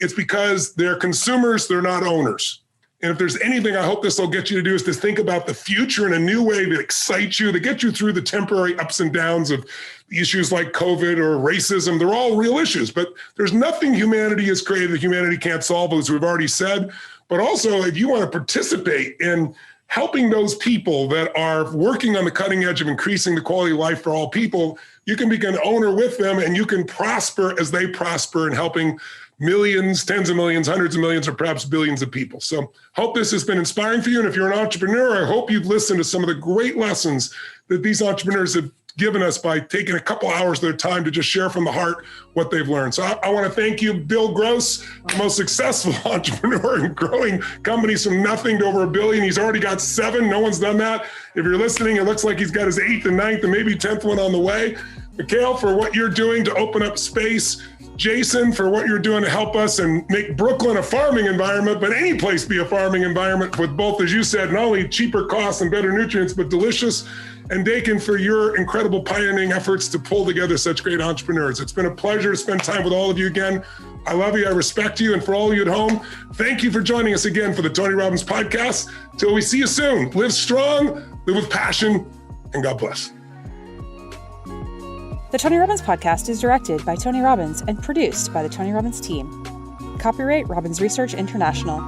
It's because they're consumers, they're not owners. And if there's anything I hope this will get you to do is to think about the future in a new way that excites you, that gets you through the temporary ups and downs of issues like COVID or racism. They're all real issues, but there's nothing humanity has created that humanity can't solve, as we've already said. But also, if you want to participate in helping those people that are working on the cutting edge of increasing the quality of life for all people, you can become an owner with them and you can prosper as they prosper in helping millions, tens of millions, hundreds of millions, or perhaps billions of people. So hope this has been inspiring for you. And if you're an entrepreneur, I hope you've listened to some of the great lessons that these entrepreneurs have given us by taking a couple hours of their time to just share from the heart what they've learned. So I want to thank you, Bill Gross, the most successful entrepreneur in growing companies from nothing to over $1 billion. He's already got 7. No one's done that. If you're listening, it looks like he's got his 8th and 9th and maybe 10th one on the way. Mikhail, for what you're doing to open up space. Jason, for what you're doing to help us and make Brooklyn a farming environment, but any place be a farming environment with both, as you said, not only cheaper costs and better nutrients, but delicious. And Dakin, for your incredible pioneering efforts to pull together such great entrepreneurs. It's been a pleasure to spend time with all of you again. I love you. I respect you. And for all of you at home, thank you for joining us again for the Tony Robbins podcast. Till we see you soon. Live strong, live with passion, and God bless. The Tony Robbins podcast is directed by Tony Robbins and produced by the Tony Robbins team. Copyright Robbins Research International.